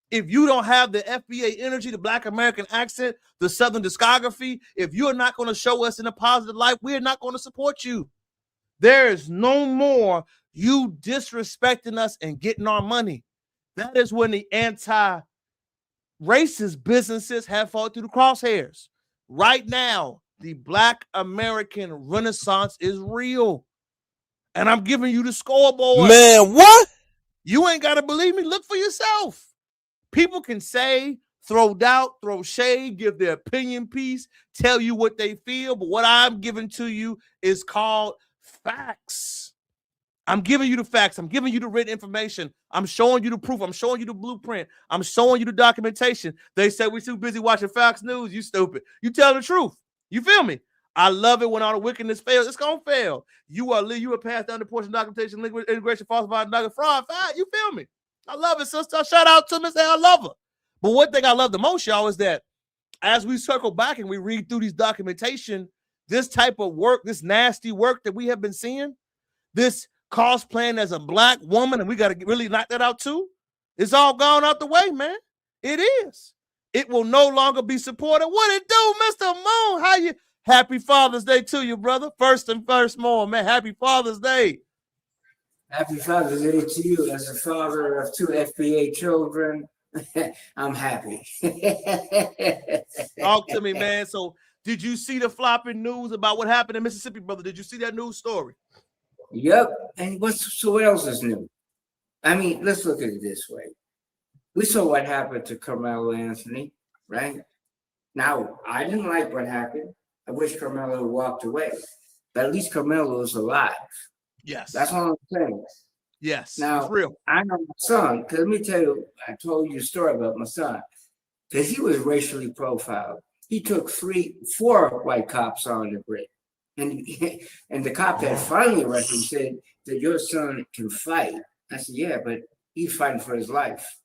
If you don't have the FBA energy, the Black American accent, the Southern discography, if you're not going to show us in a positive light, we're not going to support you. There is no more you disrespecting us and getting our money. That is when the anti-racist businesses have fallen through the crosshairs. Right now, the Black American Renaissance is real. And I'm giving you the scoreboard. Man, what? You ain't got to believe me. Look for yourself. People can say, throw doubt, throw shade, give their opinion piece, tell you what they feel. But what I'm giving to you is called facts. I'm giving you the facts. I'm giving you the written information. I'm showing you the proof. I'm showing you the blueprint. I'm showing you the documentation. They say we're too busy watching Fox News. You stupid. You tell the truth. You feel me? I love it when all the wickedness fails. It's going to fail. You are passed down the portion documentation, liquid integration, falsified, nugget, fraud. You feel me? I love it, sister. Shout out to me. Say I love her. But one thing I love the most, y'all, is that as we circle back and we read through these documentation, this type of work, this nasty work that we have been seeing, this cosplaying as a Black woman, and we got to really knock that out too. It's all gone out the way, man. It is. It will no longer be supported. What it do, Mr. Moon? How you? Happy Father's Day to you, brother. First more, man. Happy Father's Day. Happy Father's Day to you. As a father of 2 FBA children, I'm happy. Talk to me, man. So, did you see the flopping news about what happened in Mississippi, brother? Did you see that news story? Yep. And what else is new? I mean, let's look at it this way. We saw what happened to Carmelo Anthony, right? Now, I didn't like what happened. I wish Carmelo walked away. But at least Carmelo is alive. Yes. That's all I'm saying. Yes. Now, it's real. I know my son, because let me tell you, I told you a story about my son, because he was racially profiled. He took 4 white cops on the grid. And the cop that finally arrested him said that your son can fight. I said, yeah, but he's fighting for his life.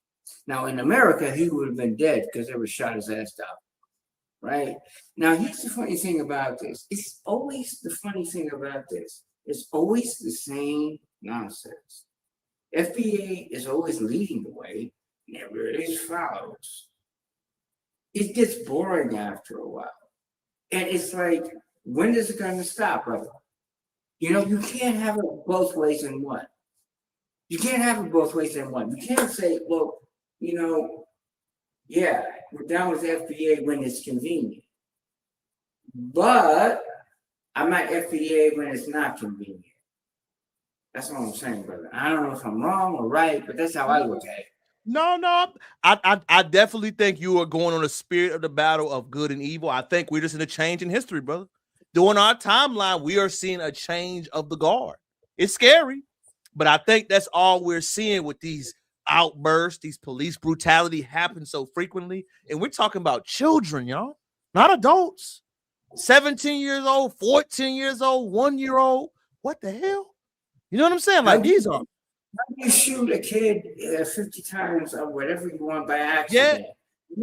Now, in America, he would have been dead because they would shot his ass down. Right? Now, here's the funny thing about this. It's always the funny thing about this. It's always the same nonsense. FBA is always leading the way, never is follows. It gets boring after a while. And it's like, when is it going to stop, brother? You know, you can't have it both ways in one. You can't have it both ways in one. You can't say, well, you know, yeah, we're down with FBA when it's convenient. But I'm not FBA when it's not convenient. That's what I'm saying, brother. I don't know if I'm wrong or right, but that's how I look at it. No. I definitely think you are going on the spirit of the battle of good and evil. I think we're just in a change in history, brother. During our timeline, we are seeing a change of the guard. It's scary, but I think that's all we're seeing with these outbursts, these police brutality happen so frequently. And we're talking about children, y'all, not adults. 17 years old, 14 years old, 1-year-old. What the hell? You know what I'm saying? Like these are. How do you shoot a kid 50 times or whatever you want by accident? Yeah.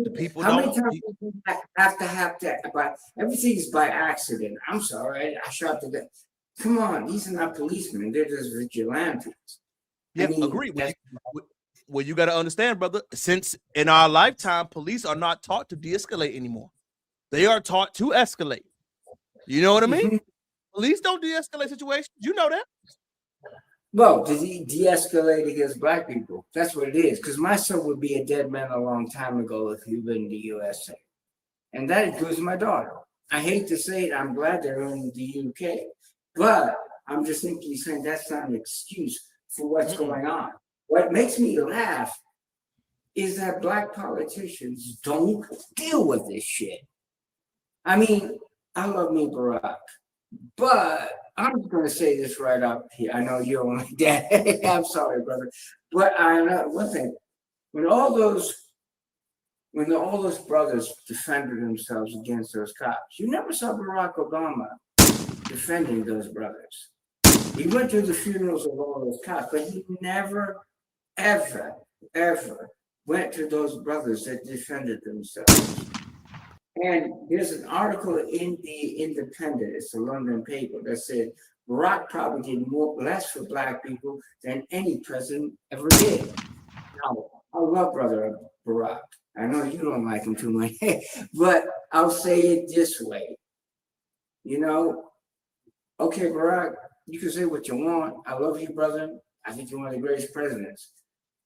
The people How don't. many times do you have that? But everything is by accident. I'm sorry, I shot the guy. Come on, these are not policemen. They're just vigilantes. Yeah, agree. Well, you got to understand, brother, since in our lifetime, police are not taught to de-escalate anymore. They are taught to escalate. You know what I mean? Police don't de-escalate situations. You know that. Well, did he de-escalate against Black people? That's what it is. Because my son would be a dead man a long time ago if he lived in the USA. And that includes my daughter. I hate to say it, I'm glad they're in the UK. But I'm just simply saying that's not an excuse for what's going on. What makes me laugh is that Black politicians don't deal with this shit. I mean, I love me Barack, but I'm going to say this right up here. I know you don't like that. I'm sorry, brother. But I know one thing. When all those brothers defended themselves against those cops, you never saw Barack Obama defending those brothers. He went to the funerals of all those cops, but he never, ever, ever went to those brothers that defended themselves. And there's an article in the Independent, it's a London paper, that said Barack probably did less for Black people than any president ever did. Now, I love brother Barack. I know you don't like him too much, but I'll say it this way. You know, okay, Barack, you can say what you want. I love you, brother. I think you're one of the greatest presidents.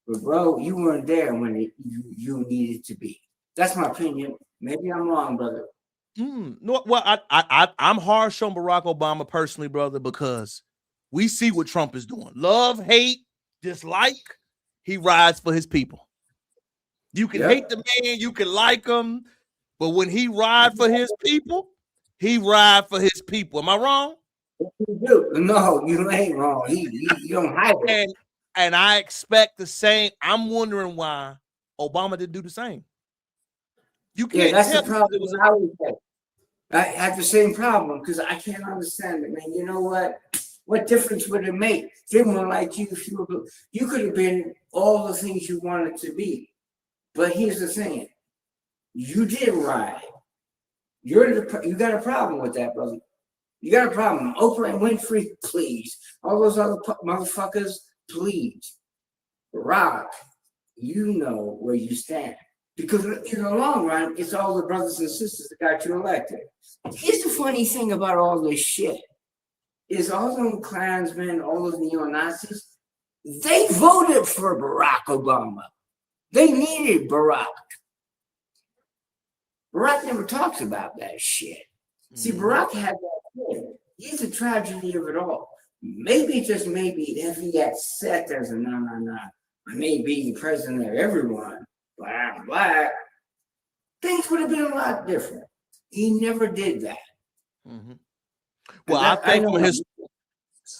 But bro, you weren't there when you needed to be. That's my opinion. Maybe I'm wrong, brother. No, well, I'm harsh on Barack Obama personally, brother, because we see what Trump is doing. Love, hate, dislike. He rides for his people. You can hate the man, you can like him, but when he ride for his people, he ride for his people. Am I wrong? You do. No, you ain't wrong. You don't hide it. And I expect the same. I'm wondering why Obama didn't do the same. You can't. Yeah, that's the problem. I always say. I have the same problem because I can't understand it, man. You know what? What difference would it make? They wouldn't like you if you could have been all the things you wanted to be. But here's the thing: you did ride. You got a problem with that, brother. You got a problem. Oprah and Winfrey, please. All those other motherfuckers, please. Rock, you know where you stand. Because in the long run, it's all the brothers and sisters that got you elected. Here's the funny thing about all this shit. Is all those Klansmen, all those neo-Nazis, they voted for Barack Obama. They needed Barack. Barack never talks about that shit. See, Barack had that thing. He's the tragedy of it all. Maybe, just maybe, if he had set as a I may be the president of everyone, black, things would have been a lot different. He never did that. Mm-hmm. Well,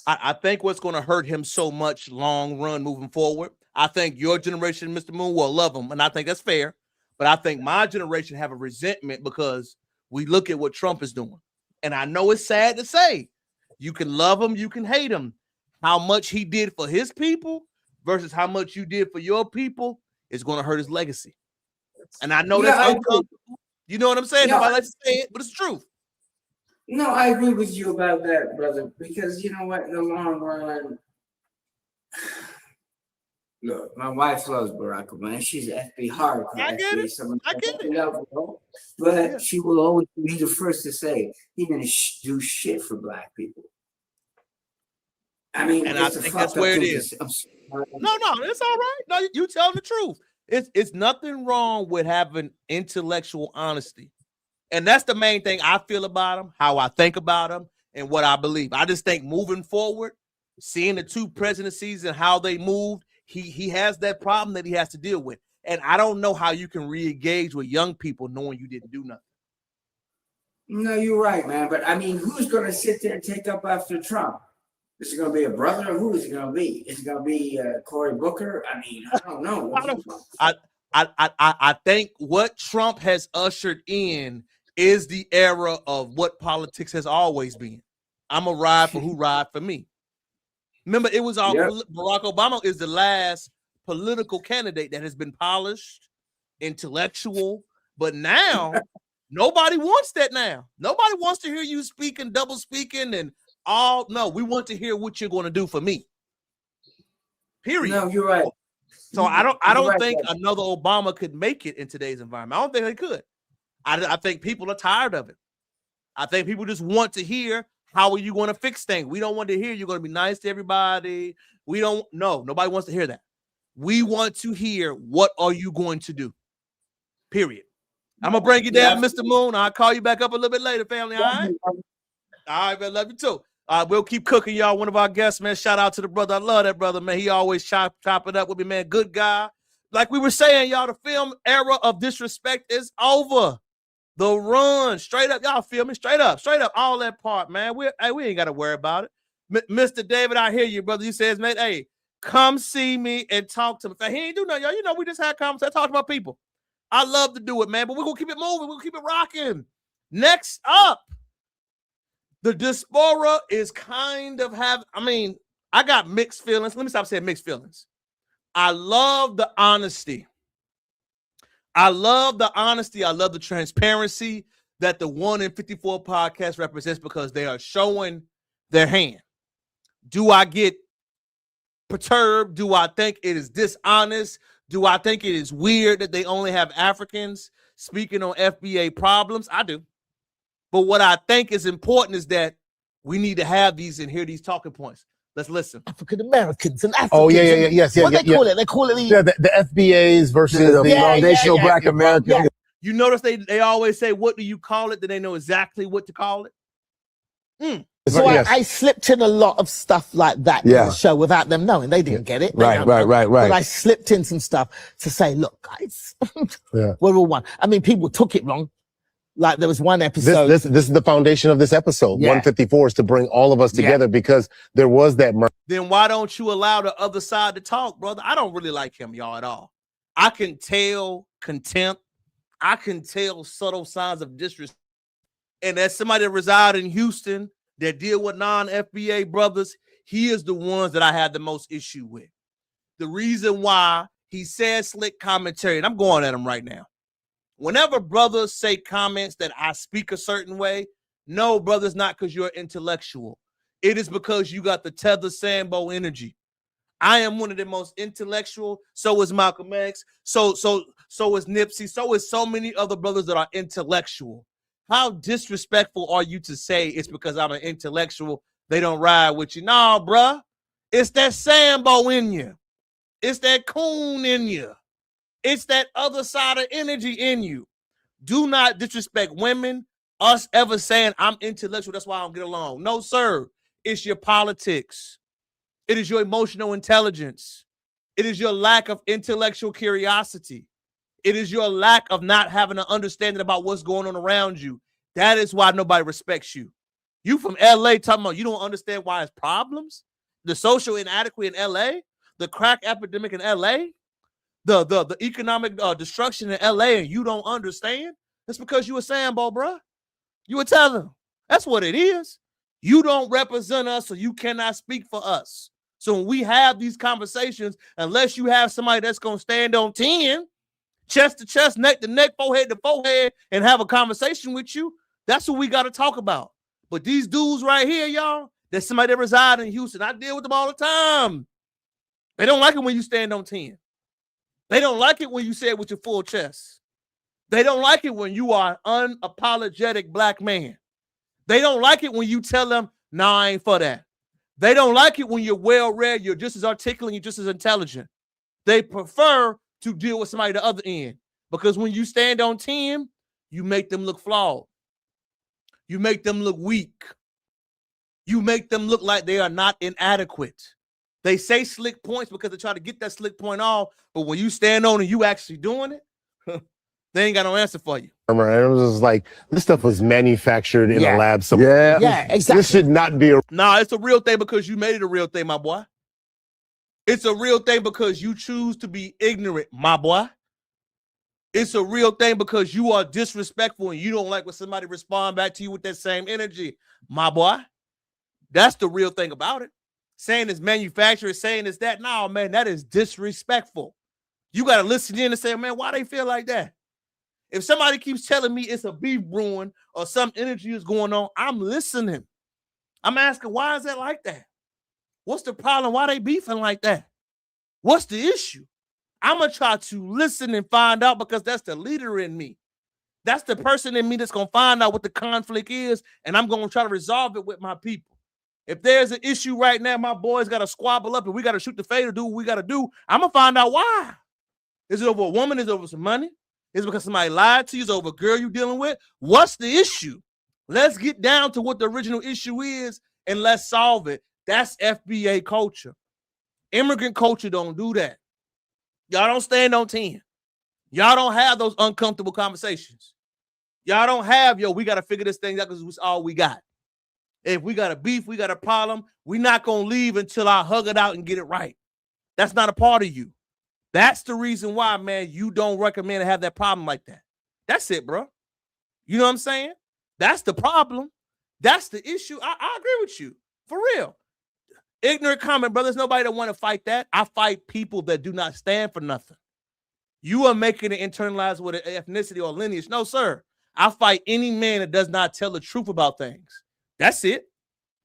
I think what's going to hurt him so much long run moving forward, I think your generation, Mr. Moon, will love him, and I think that's fair. But I think my generation have a resentment because we look at what Trump is doing. And I know it's sad to say, you can love him, you can hate him. How much he did for his people versus how much you did for your people is going to hurt his legacy. And I know that's uncomfortable. You know what I'm saying? Nobody likes to say it, but it's true. No, I agree with you about that, brother, because you know what, in the long run, look, my wife loves Barack Obama. She's an FBI hardcore. I get it. But she will always be the first to say he didn't do shit for black people. I mean, and I think that's where it is. No, it's all right. No, you telling the truth. It's nothing wrong with having intellectual honesty. And that's the main thing I feel about him, how I think about him, and what I believe. I just think moving forward, seeing the two presidencies and how they moved, he has that problem that he has to deal with. And I don't know how you can re-engage with young people knowing you didn't do nothing. No, you're right, man. But I mean, who's going to sit there and take up after Trump? Is it going to be a brother? Who is it going to be? Is it going to be Cory Booker? I mean, I don't know. I think what Trump has ushered in is the era of what politics has always been. I'm a ride for who ride for me. Remember, it was all Barack Obama is the last political candidate that has been polished, intellectual, but now nobody wants that now. Nobody wants to hear you speaking, double speaking, and all. No, we want to hear what you're going to do for me. Period. No, you're right. So I don't think another Obama could make it in today's environment. I don't think they could. I think people are tired of it. I think people just want to hear, how are you going to fix things? We don't want to hear you're going to be nice to everybody. We don't know. Nobody wants to hear that. We want to hear, what are you going to do? Period. I'm going to bring you down, Mr. Moon. I'll call you back up a little bit later, family. All right? All right, man. Love you too. We'll keep cooking, y'all. One of our guests, man. Shout out to the brother. I love that brother, man. He always chop it up with me, man. Good guy. Like we were saying, y'all, the film era of disrespect is over. The run, straight up, y'all feel me? Straight up, all that part, man. We ain't got to worry about it. Mr. David, I hear you, brother. You says, man, hey, come see me and talk to me. He ain't do nothing, y'all. You know, we just had conversations, talk about people. I love to do it, man, but we're going to keep it moving. We're going to keep it rocking. Next up, the diaspora is kind of I got mixed feelings. Let me stop saying mixed feelings. I love the honesty. I love the transparency that the 1 in 54 podcast represents because they are showing their hand. Do I get perturbed? Do I think it is dishonest? Do I think it is weird that they only have Africans speaking on FBA problems? I do. But what I think is important is that we need to have these and hear these talking points. Let's listen. African Americans and Africans. Oh, yes. What they call it? They call it the FBAs versus the foundational Black Americans. Yeah. You notice they always say, what do you call it? Then they know exactly what to call it. So I slipped in a lot of stuff like that in the show without them knowing. They didn't get it. Right. But I slipped in some stuff to say, look, guys, we're all one. I mean, people took it wrong. Like there was one episode. This is the foundation of this episode. 154 is to bring all of us together because there was that murder. Then why don't you allow the other side to talk, brother? I don't really like him, y'all, at all. I can tell contempt. I can tell subtle signs of disrespect. And as somebody that reside in Houston that deal with non-FBA brothers, he is the ones that I had the most issue with. The reason why he said slick commentary, and I'm going at him right now. Whenever brothers say comments that I speak a certain way, no, brothers, not because you're intellectual. It is because you got the Tether Sambo energy. I am one of the most intellectual. So is Malcolm X. So is Nipsey. So is so many other brothers that are intellectual. How disrespectful are you to say it's because I'm an intellectual, they don't ride with you? No, bruh. It's that Sambo in you. It's that coon in you. It's that other side of energy in you. Do not disrespect women, us ever saying I'm intellectual, that's why I don't get along. No, sir. It's your politics. It is your emotional intelligence. It is your lack of intellectual curiosity. It is your lack of not having an understanding about what's going on around you. That is why nobody respects you. You from LA talking about you don't understand why it's problems? The social inadequacy in LA? The crack epidemic in LA? The economic destruction in LA and you don't understand? That's because you a Sambo, bro. You a Tether. That's what it is. You don't represent us, so you cannot speak for us. So when we have these conversations, unless you have somebody that's going to stand on 10, chest to chest, neck to neck, forehead to forehead, and have a conversation with you, that's what we got to talk about. But these dudes right here, y'all, there's somebody that reside in Houston. I deal with them all the time. They don't like it when you stand on 10. They don't like it when you say it with your full chest. They don't like it when you are an unapologetic black man. They don't like it when you tell them, nah, I ain't for that. They don't like it when you're well-read, you're just as articulate, you're just as intelligent. They prefer to deal with somebody at the other end because when you stand on 10, you make them look flawed. You make them look weak. You make them look like they are not inadequate. They say slick points because they try to get that slick point off, but when you stand on and you actually doing it, they ain't got no answer for you. It was just like, this stuff was manufactured in a lab somewhere. Yeah, exactly. This should not be Nah, it's a real thing because you made it a real thing, my boy. It's a real thing because you choose to be ignorant, my boy. It's a real thing because you are disrespectful and you don't like when somebody respond back to you with that same energy, my boy. That's the real thing about it. Saying it's manufactured, saying it's that. No, man, that is disrespectful. You got to listen in and say, man, why they feel like that? If somebody keeps telling me it's a beef brewing or some energy is going on, I'm listening. I'm asking, why is that like that? What's the problem? Why they beefing like that? What's the issue? I'm going to try to listen and find out because that's the leader in me. That's the person in me that's going to find out what the conflict is, and I'm going to try to resolve it with my people. If there's an issue right now, my boys got to squabble up and we got to shoot the fader, do what we got to do. I'm going to find out why. Is it over a woman? Is it over some money? Is it because somebody lied to you? Is it over a girl you're dealing with? What's the issue? Let's get down to what the original issue is and let's solve it. That's FBA culture. Immigrant culture don't do that. Y'all don't stand on 10. Y'all don't have those uncomfortable conversations. Y'all don't have, we got to figure this thing out because it's all we got. If we got a beef, we got a problem, we're not going to leave until I hug it out and get it right. That's not a part of you. That's the reason why, man, you don't recommend to have that problem like that. That's it, bro. You know what I'm saying? That's the problem. That's the issue. I agree with you. For real. Ignorant comment, brother. There's nobody that want to fight that. I fight people that do not stand for nothing. You are making it internalized with an ethnicity or lineage. No, sir. I fight any man that does not tell the truth about things. That's it.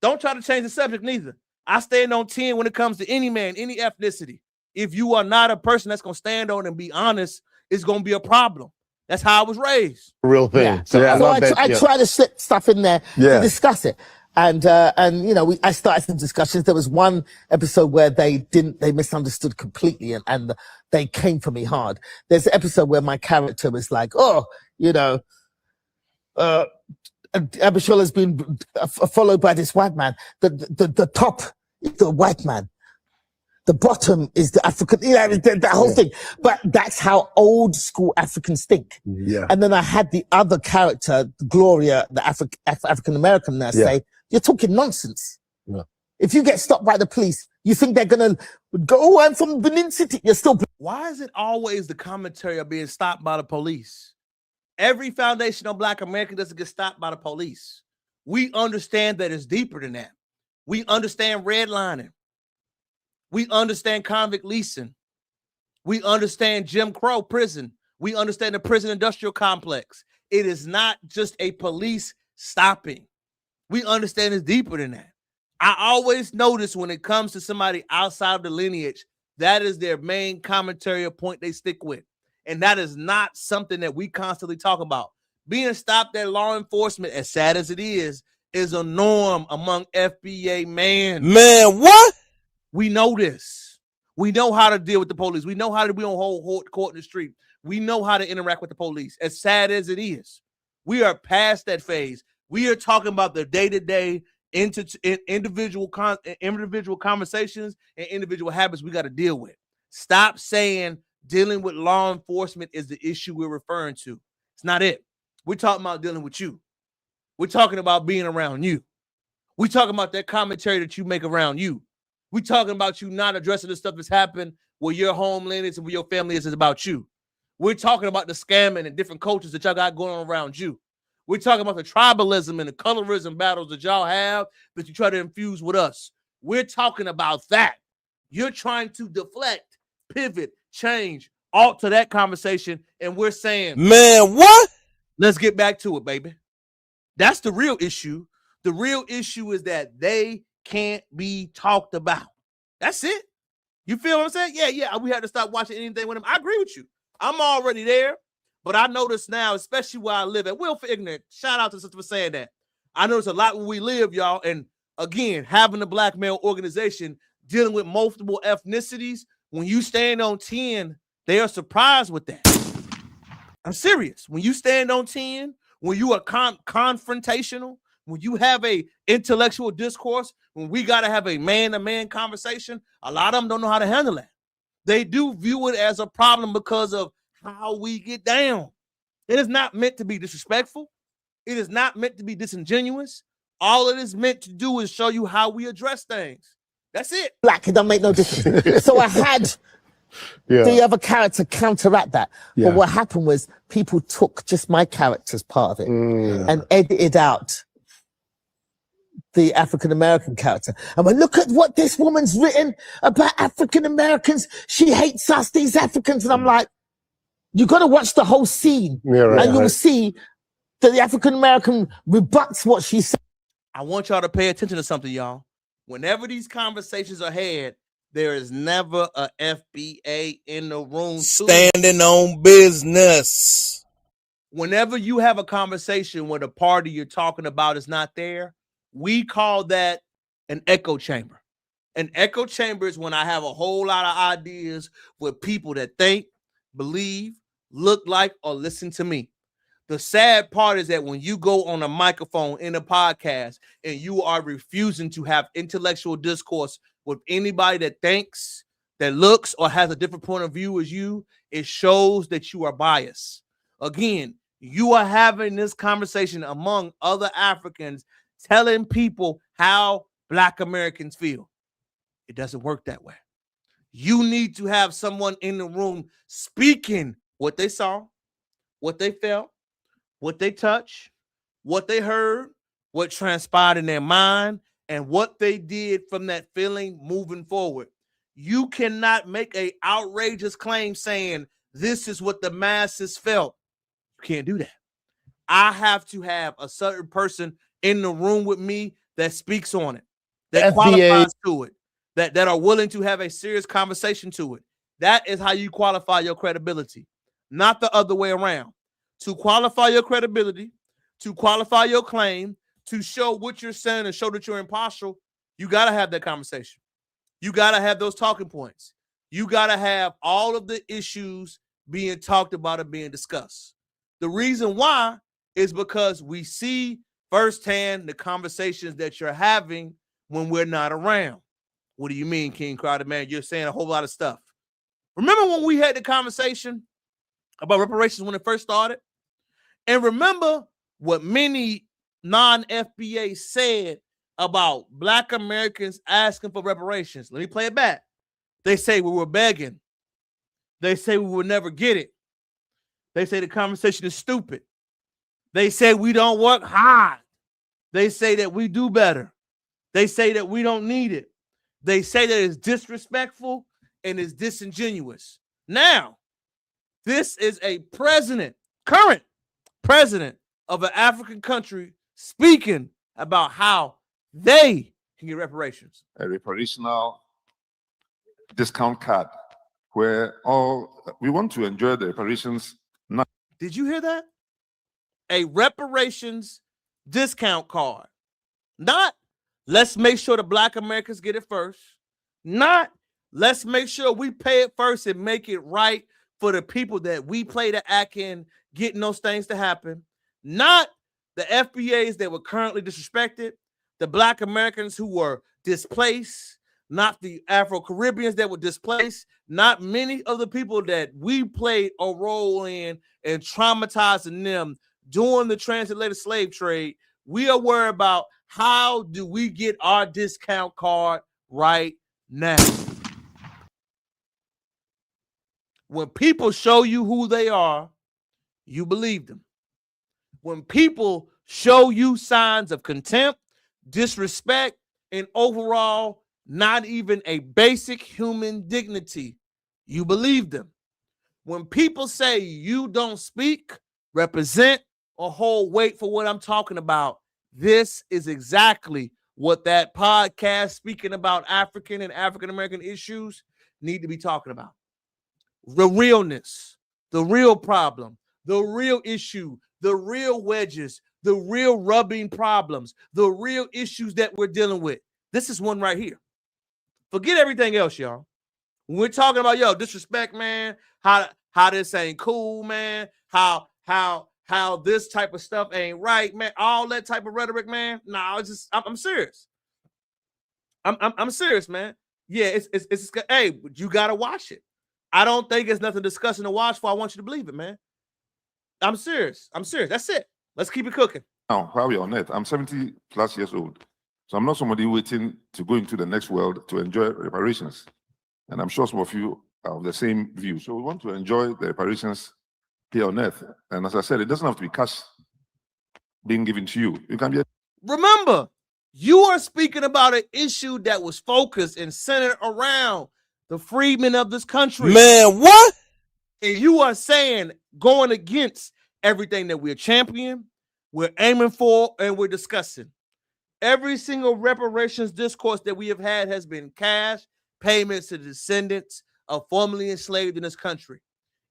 Don't try to change the subject neither. I stand on 10 when it comes to any man, any ethnicity. If you are not a person that's going to stand on and be honest, it's going to be a problem. That's how I was raised. Real thing. Yeah. So I try to slip stuff in there to discuss it. And you know, I started some discussions. There was one episode where they misunderstood completely and they came for me hard. There's an episode where my character was like, oh, you know, Abishol has been followed by this white man. The top is the white man. The bottom is the African, you know, that whole thing. But that's how old school Africans think. Yeah. And then I had the other character, Gloria, the African American nurse, say, you're talking nonsense. Yeah. If you get stopped by the police, you think they're going to go, oh, I'm from Benin City. You're still. Why is it always the commentary of being stopped by the police? Every foundational Black American doesn't get stopped by the police. We understand that it's deeper than that. We understand redlining. We understand convict leasing. We understand Jim Crow prison. We understand the prison industrial complex. It is not just a police stopping. We understand it's deeper than that. I always notice when it comes to somebody outside of the lineage, that is their main commentary or point they stick with. And that is not something that we constantly talk about. Being stopped at law enforcement, as sad as it is a norm among FBA man. Man, what? We know this. We know how to deal with the police. We know how to be on whole court in the street. We know how to interact with the police. As sad as it is, we are past that phase. We are talking about the day-to-day individual conversations and individual habits we got to deal with. Stop saying dealing with law enforcement is the issue we're referring to. It's not it. We're talking about dealing with you. We're talking about being around you. We're talking about that commentary that you make around you. We're talking about you not addressing the stuff that's happened where your homeland is and where your family is about you. We're talking about the scamming and different cultures that y'all got going on around you. We're talking about the tribalism and the colorism battles that y'all have that you try to infuse with us. We're talking about that. You're trying to deflect, pivot, change, alter that conversation, and we're saying, man, what? Let's get back to it, baby. That's the real issue. The real issue is that they can't be talked about. That's it. You feel what I'm saying? Yeah. We had to stop watching anything with them. I agree with you. I'm already there, but I notice now, especially where I live at, Will for Ignorant, shout out to sister for saying that. I notice a lot where we live, y'all, and again, having a Black male organization dealing with multiple ethnicities, when you stand on 10, they are surprised with that. I'm serious. When you stand on 10, when you are confrontational, when you have a intellectual discourse, when we got to have a man-to-man conversation, a lot of them don't know how to handle that. They do view it as a problem because of how we get down. It is not meant to be disrespectful. It is not meant to be disingenuous. All it is meant to do is show you how we address things. That's it. Black, it don't make no difference. So I had the other character counteract that. But what happened was people took just my character's part of it and edited out the African-American character. And when look at what this woman's written about African-Americans. She hates us, these Africans. And I'm like, you got to watch the whole scene and you'll see that the African-American rebuts what she said. I want y'all to pay attention to something, y'all. Whenever these conversations are had, there is never a FBA in the room. Standing on business. Whenever you have a conversation where the party you're talking about is not there, we call that an echo chamber. An echo chamber is when I have a whole lot of ideas with people that think, believe, look like, or listen to me. The sad part is that when you go on a microphone in a podcast and you are refusing to have intellectual discourse with anybody that thinks, that looks, or has a different point of view as you, it shows that you are biased. Again, You are having this conversation among other Africans, telling people how Black Americans feel. It doesn't work that way. You need to have someone in the room speaking what they saw, what they felt, what they touched, what they heard, what transpired in their mind, and what they did from that feeling moving forward. You cannot make an outrageous claim saying this is what the masses felt. You can't do that. I have to have a certain person in the room with me that speaks on it, that qualifies to it, that are willing to have a serious conversation to it. That is how you qualify your credibility, not the other way around. To qualify your credibility, to qualify your claim, to show what you're saying and show that you're impartial, you got to have that conversation. You got to have those talking points. You got to have all of the issues being talked about and being discussed. The reason why is because we see firsthand the conversations that you're having when we're not around. What do you mean, King Crowder, man? You're saying a whole lot of stuff. Remember when we had the conversation about reparations when it first started? And remember what many non-FBA said about Black Americans asking for reparations. Let me play it back. They say we were begging. They say we would never get it. They say the conversation is stupid. They say we don't work hard. They say that we do better. They say that we don't need it. They say that it's disrespectful and it's disingenuous. Now, this is a president, current president of an African country, speaking about how they can get reparations. A reparational discount card where we want to enjoy the reparations now. Did you hear that? A reparations discount card. Not let's make sure the Black Americans get it first. Not let's make sure we pay it first and make it right for the people that we play the act in, getting those things to happen. Not the FBAs that were currently disrespected, the Black Americans who were displaced, not the Afro-Caribbeans that were displaced, not many of the people that we played a role in and traumatizing them during the transatlantic slave trade. We are worried about how do we get our discount card right now. When people show you who they are, you believe them. When people show you signs of contempt, disrespect, and overall not even a basic human dignity, you believe them. When people say you don't speak, represent, or hold weight for what I'm talking about, this is exactly what that podcast speaking about African and African-American issues need to be talking about. The realness, the real problem, the real issue, the real wedges, the real rubbing problems, the real issues that we're dealing with. This is one right here. Forget everything else, y'all. When we're talking about, disrespect, man, how this ain't cool, man, how this type of stuff ain't right, man, all that type of rhetoric, man. No, I'm serious. I'm serious, man. Yeah, it's hey, you gotta watch it. I don't think it's nothing disgusting to watch for. I want you to believe it, man. I'm serious. That's it. Let's keep it cooking. Now, while we're on it, I'm 70 plus years old. So I'm not somebody waiting to go into the next world to enjoy reparations. And I'm sure some of you are of the same view. So we want to enjoy the reparations here on earth. And as I said, it doesn't have to be cash being given to you. You can be. Remember, you are speaking about an issue that was focused and centered around the freedmen of this country. Man, what? And you are saying going against everything that we're championing, we're aiming for, and we're discussing. Every single reparations discourse that we have had has been cash payments to the descendants of formerly enslaved in this country.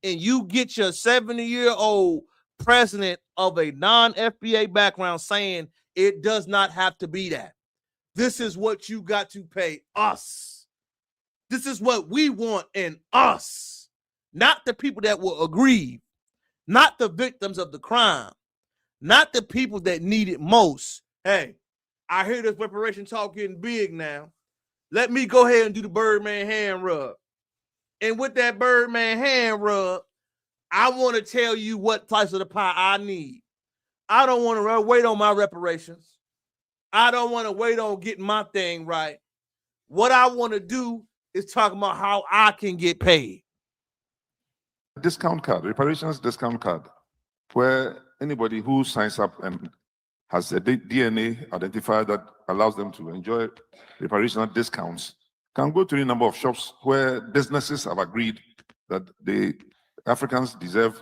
And you get your 70-year-old president of a non-FBA background saying it does not have to be that. This is what you got to pay us. This is what we want in us. Not the people that were aggrieved, not the victims of the crime, not the people that need it most. Hey, I hear this reparation talk getting big now. Let me go ahead and do the Birdman hand rub. And with that Birdman hand rub, I want to tell you what slice of the pie I need. I don't want to wait on my reparations. I don't want to wait on getting my thing right. What I want to do is talk about how I can get paid. Discount card, reparations discount card, where anybody who signs up and has a DNA identifier that allows them to enjoy reparational discounts can go to any number of shops where businesses have agreed that the Africans deserve,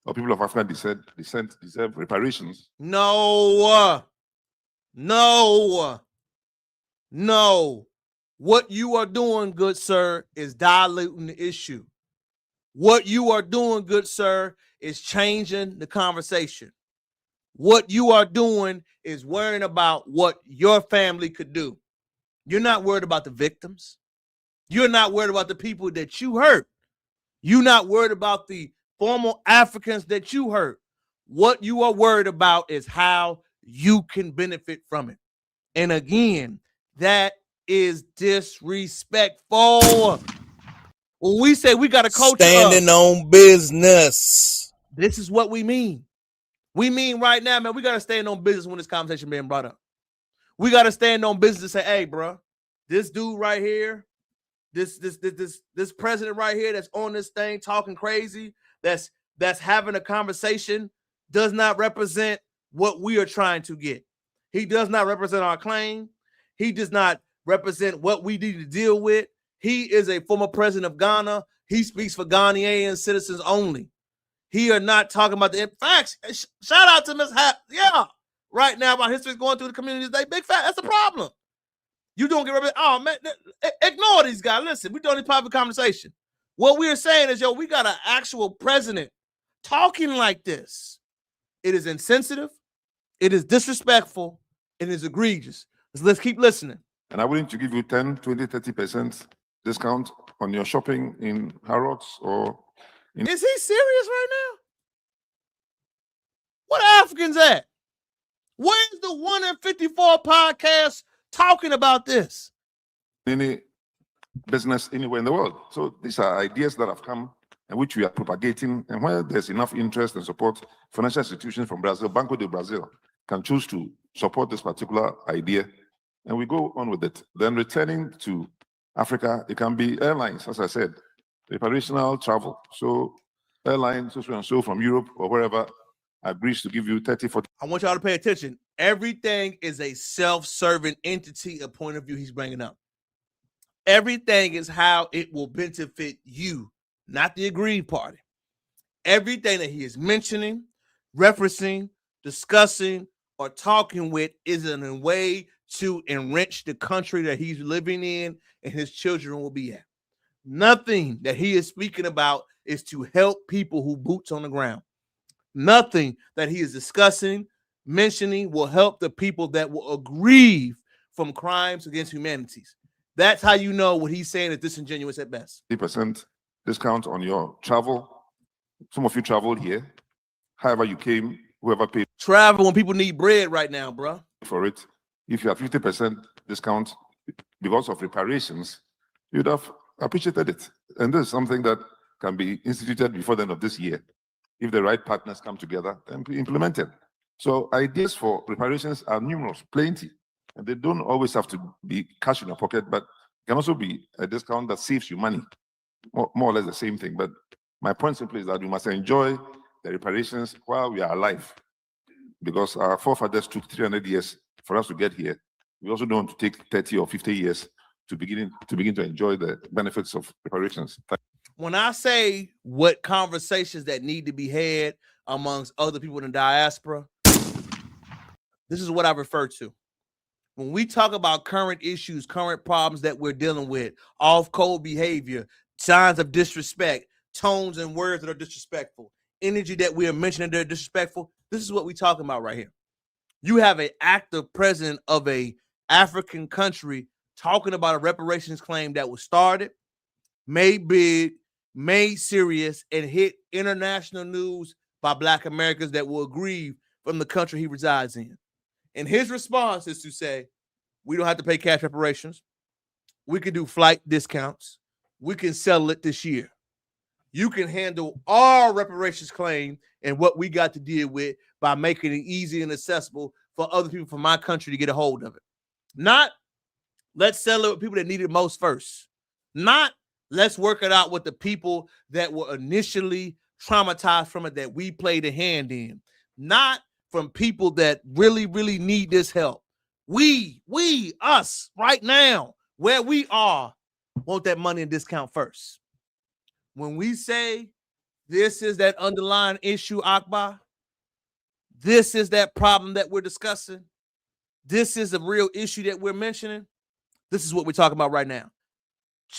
or people of African descent deserve reparations. No. What you are doing, good sir, is diluting the issue. What you are doing, good sir, is changing the conversation. What you are doing is worrying about what your family could do. You're not worried about the victims. You're not worried about the people that you hurt. You're not worried about the former Africans that you hurt. What you are worried about is how you can benefit from it. And again, that is disrespectful. When we say we got a culture standing on business, this is what we mean. We mean right now, man, we got to stand on business when this conversation being brought up. We got to stand on business and say, hey, bro, this dude right here, this president right here that's on this thing talking crazy, that's having a conversation, does not represent what we are trying to get. He does not represent our claim. He does not represent what we need to deal with. He is a former president of Ghana. He speaks for Ghanaian citizens only. He are not talking about the facts. Shout out to Ms. Yeah, right now about history is going through the community today. Big fact. That's the problem. You don't get rid of it. Oh, man, ignore these guys. Listen, we're doing this private conversation. What we're saying is, we got an actual president talking like this. It is insensitive. It is disrespectful. It is egregious. Let's keep listening. And I'm willing to give you 10, 20, 30% discount on your shopping in Harrods or in... Is he serious right now? What Africans at? Where's the 1 in 54 podcast talking about this? Any business anywhere in the world. So these are ideas that have come and which we are propagating, and where there's enough interest and support, financial institutions from Brazil, Banco do Brasil, can choose to support this particular idea, and we go on with it. Then returning to Africa, it can be airlines, as I said, reparational travel. So airlines, so and so from Europe or wherever, agrees to give you 30, 40. I want y'all to pay attention. Everything is a self-serving entity, a point of view he's bringing up. Everything is how it will benefit you, not the aggrieved party. Everything that he is mentioning, referencing, discussing, or talking with is in a way to enrich the country that he's living in and his children will be at. Nothing that he is speaking about is to help people who boots on the ground. Nothing that he is discussing, mentioning will help the people that will aggrieve from crimes against humanities. That's how you know what he's saying is disingenuous at best. 30% discount on your travel. Some of you traveled here. However you came, whoever paid. Travel when people need bread right now, bro. For it. If you have 50% discount because of reparations, you'd have appreciated it. And this is something that can be instituted before the end of this year. If the right partners come together and be implemented. So ideas for reparations are numerous, plenty. And they don't always have to be cash in your pocket, but it can also be a discount that saves you money. More or less the same thing. But my point simply is that we must enjoy the reparations while we are alive. Because our forefathers took 300 years for us to get here. We also don't want to take 30 or 50 years to begin to enjoy the benefits of reparations. When I say what conversations that need to be had amongst other people in the diaspora, this is what I refer to. When we talk about current issues, current problems that we're dealing with, off-code behavior, signs of disrespect, tones and words that are disrespectful, energy that we are mentioning that are disrespectful, this is what we're talking about right here. You have an active president of a African country talking about a reparations claim that was started, made big, made serious, and hit international news by Black Americans that will aggrieve from the country he resides in. And his response is to say, we don't have to pay cash reparations. We can do flight discounts. We can settle it this year. you can handle our reparations claim and what we got to deal with by making it easy and accessible for other people from my country to get a hold of it. Not let's settle it with people that need it most first. Not let's work it out with the people that were initially traumatized from it that we played a hand in. Not from people that really, really need this help. Us, right now, where we are, want that money and discount first. When we say this is that underlying issue, Akbar, this is that problem that we're discussing, this is a real issue that we're mentioning, this is what we're talking about right now.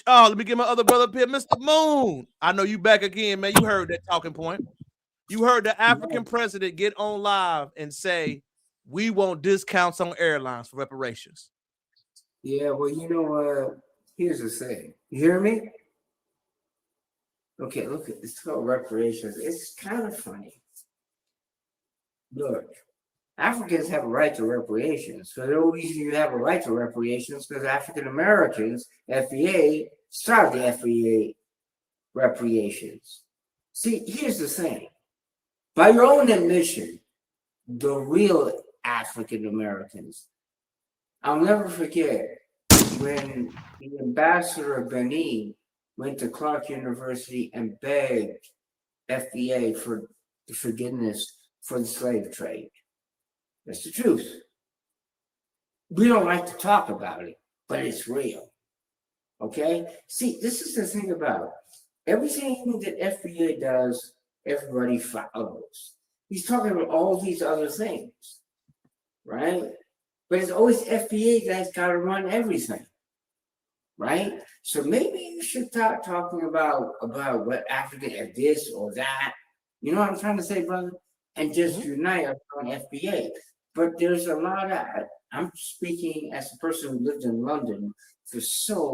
Oh, let me get my other brother up here, Mr. Moon. I know you back again, man. You heard that talking point. You heard the African president get on live and say, we want discounts on airlines for reparations. Yeah, well, you know, here's the thing. You hear me? Okay, look, it's called reparations. It's kind of funny. Look, Africans have a right to reparations. So the only reason you have a right to reparations because African Americans, FBA, started the FBA reparations. See, here's the thing. By your own admission, the real African Americans, I'll never forget when the ambassador of Benin went to Clark University and begged FBA for the forgiveness for the slave trade. That's the truth. We don't like to talk about it, but it's real. Okay? See, this is the thing about everything that FBA does, everybody follows. He's talking about all these other things, right? But it's always FBA that's got to run everything, right? So maybe you should start talking about what African is this or that. You know what I'm trying to say, brother? And just unite on FBA. But there's a lot of, I'm speaking as a person who lived in London for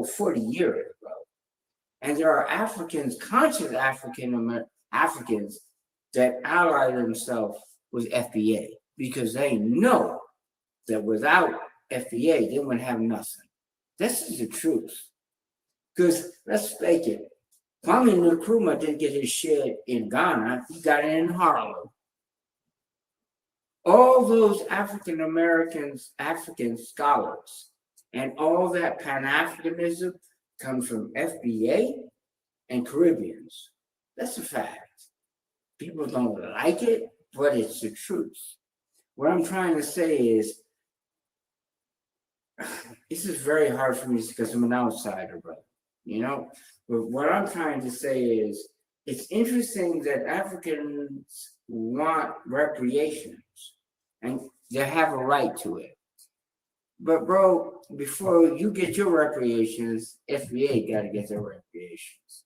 40 years, bro. And there are Africans, conscious Africans that ally themselves with FBA because they know that without FBA, they wouldn't have nothing. This is the truth. Because let's fake it. Kwame Nkrumah didn't get his shit in Ghana, he got it in Harlem. All those African scholars, and all that Pan-Africanism comes from FBA and Caribbeans. That's a fact. People don't like it, but it's the truth. What I'm trying to say is, this is very hard for me because I'm an outsider, brother. You know, but what I'm trying to say is, it's interesting that Africans want reparations and they have a right to it. But bro, before you get your reparations, FBA got to get their reparations.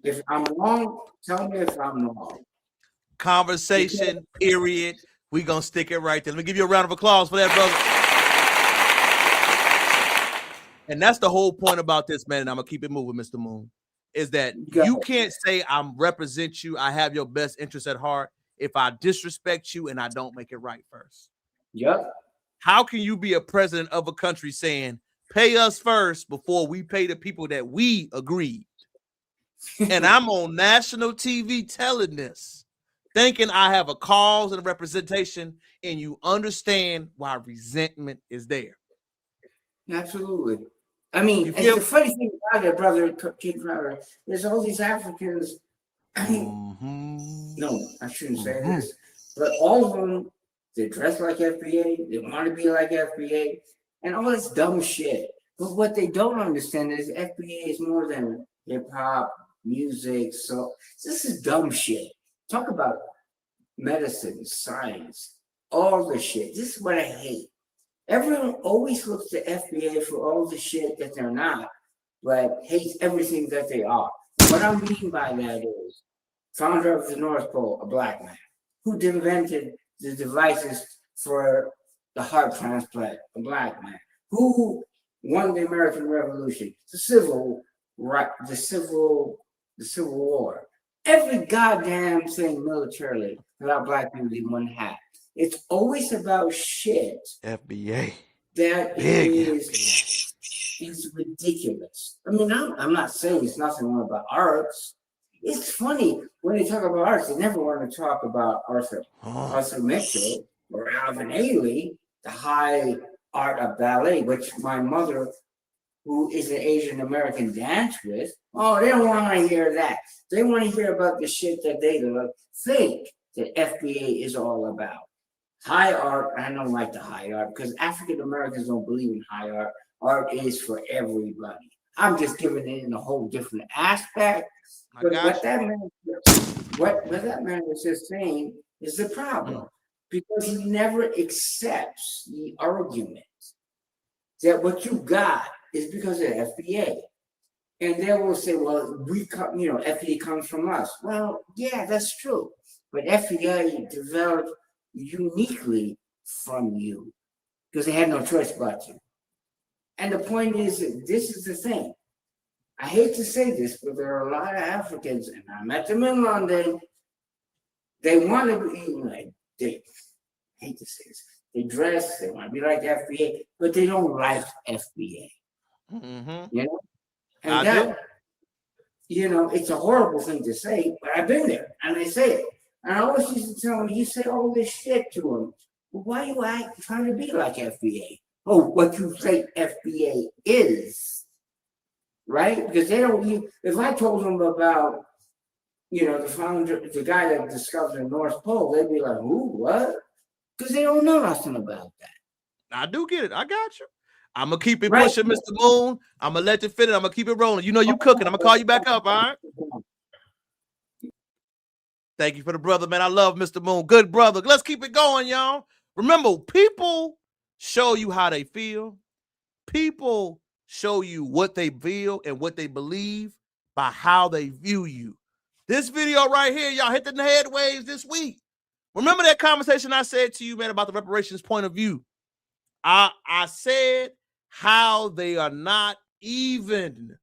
If I'm wrong, tell me if I'm wrong. Conversation, period. We're going to stick it right there. Let me give you a round of applause for that, brother. And that's the whole point about this, man. And I'm going to keep it moving, Mr. Moon, is that you can't say I represent you, I have your best interest at heart, if I disrespect you and I don't make it right first. Yep. How can you be a president of a country saying, pay us first before we pay the people that we agreed? And I'm on national TV telling this, thinking I have a cause and a representation, and you understand why resentment is there. Absolutely. I mean, and the funny thing about it, brother, King Crowder, there's all these Africans. I mean, no, I shouldn't say this, but all of them, they dress like FBA, they want to be like FBA, and all this dumb shit. But what they don't understand is FBA is more than hip hop, music. So this is dumb shit. Talk about medicine, science, all the shit. This is what I hate. Everyone always looks to FBA for all the shit that they're not, but hates everything that they are. What I mean by that is, founder of the North Pole, a black man, who invented the devices for the heart transplant, a black man, who won the American Revolution, the Civil War. Every goddamn thing militarily without black people they wouldn't have. It's always about shit. FBA. That Big is FBA. is ridiculous. I mean, I'm not saying it's nothing wrong about arts. It's funny when they talk about arts, they never want to talk about Arthur Mitchell or Alvin Ailey, the high art of ballet, which my mother, who is an Asian American, danced with. Oh, they don't want to hear that. They want to hear about the shit that they think that FBA is all about. High art, I don't like the high art because African Americans don't believe in high art. Art is for everybody. I'm just giving it in a whole different aspect. But what that man was just saying is the problem, because he never accepts the argument that what you got is because of FBA. And they will say, well, FBA comes from us. Well, yeah, that's true. But FBA developed uniquely from you because they had no choice but to. And the point is, this is the thing. I hate to say this, but there are a lot of Africans, and I met them in London. They want to be like, I hate to say this, they dress, they want to be like FBA, but they don't like FBA. Mm-hmm. You know? And it's a horrible thing to say, but I've been there, and I say it. And I always used to tell them, you say all this shit to them. Well, why are you trying to be like FBA? Oh, what you say FBA is. Right? Because they don't. If I told them about, the founder, the guy that discovered the North Pole, they'd be like, "Who? What?" Because they don't know nothing about that. I do get it. I got you. I'm gonna keep it pushing, Mr. Moon. I'm gonna let you fit it. I'm gonna keep it rolling. You cooking. I'm gonna call you back up. All right. Thank you for the brother, man. I love Mr. Moon. Good brother. Let's keep it going, y'all. Remember, people show you how they feel. People show you what they feel and what they believe by how they view you. This video right here, y'all hit the head waves this week. Remember that conversation I said to you, man, about the reparations point of view? I said how they are not even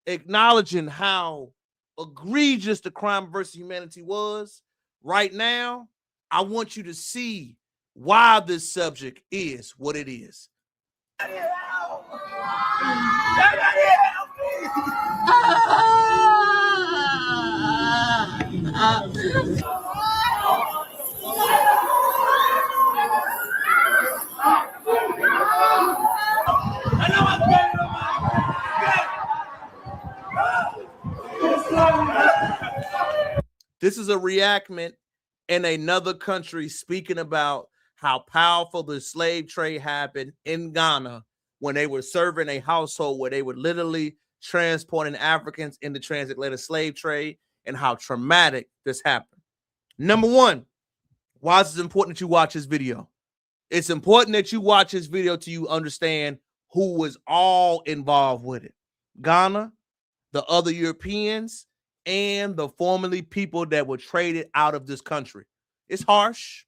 acknowledging how egregious the crime versus humanity was. Right now, I want you to see why this subject is what it is. This is a reenactment in another country speaking about how powerful the slave trade happened in Ghana when they were serving a household where they were literally transporting Africans in the transatlantic slave trade and how traumatic this happened. Number one, why is it important that you watch this video? It's important that you watch this video till you understand who was all involved with it. Ghana, the other Europeans, and the formerly people that were traded out of this country. It's harsh.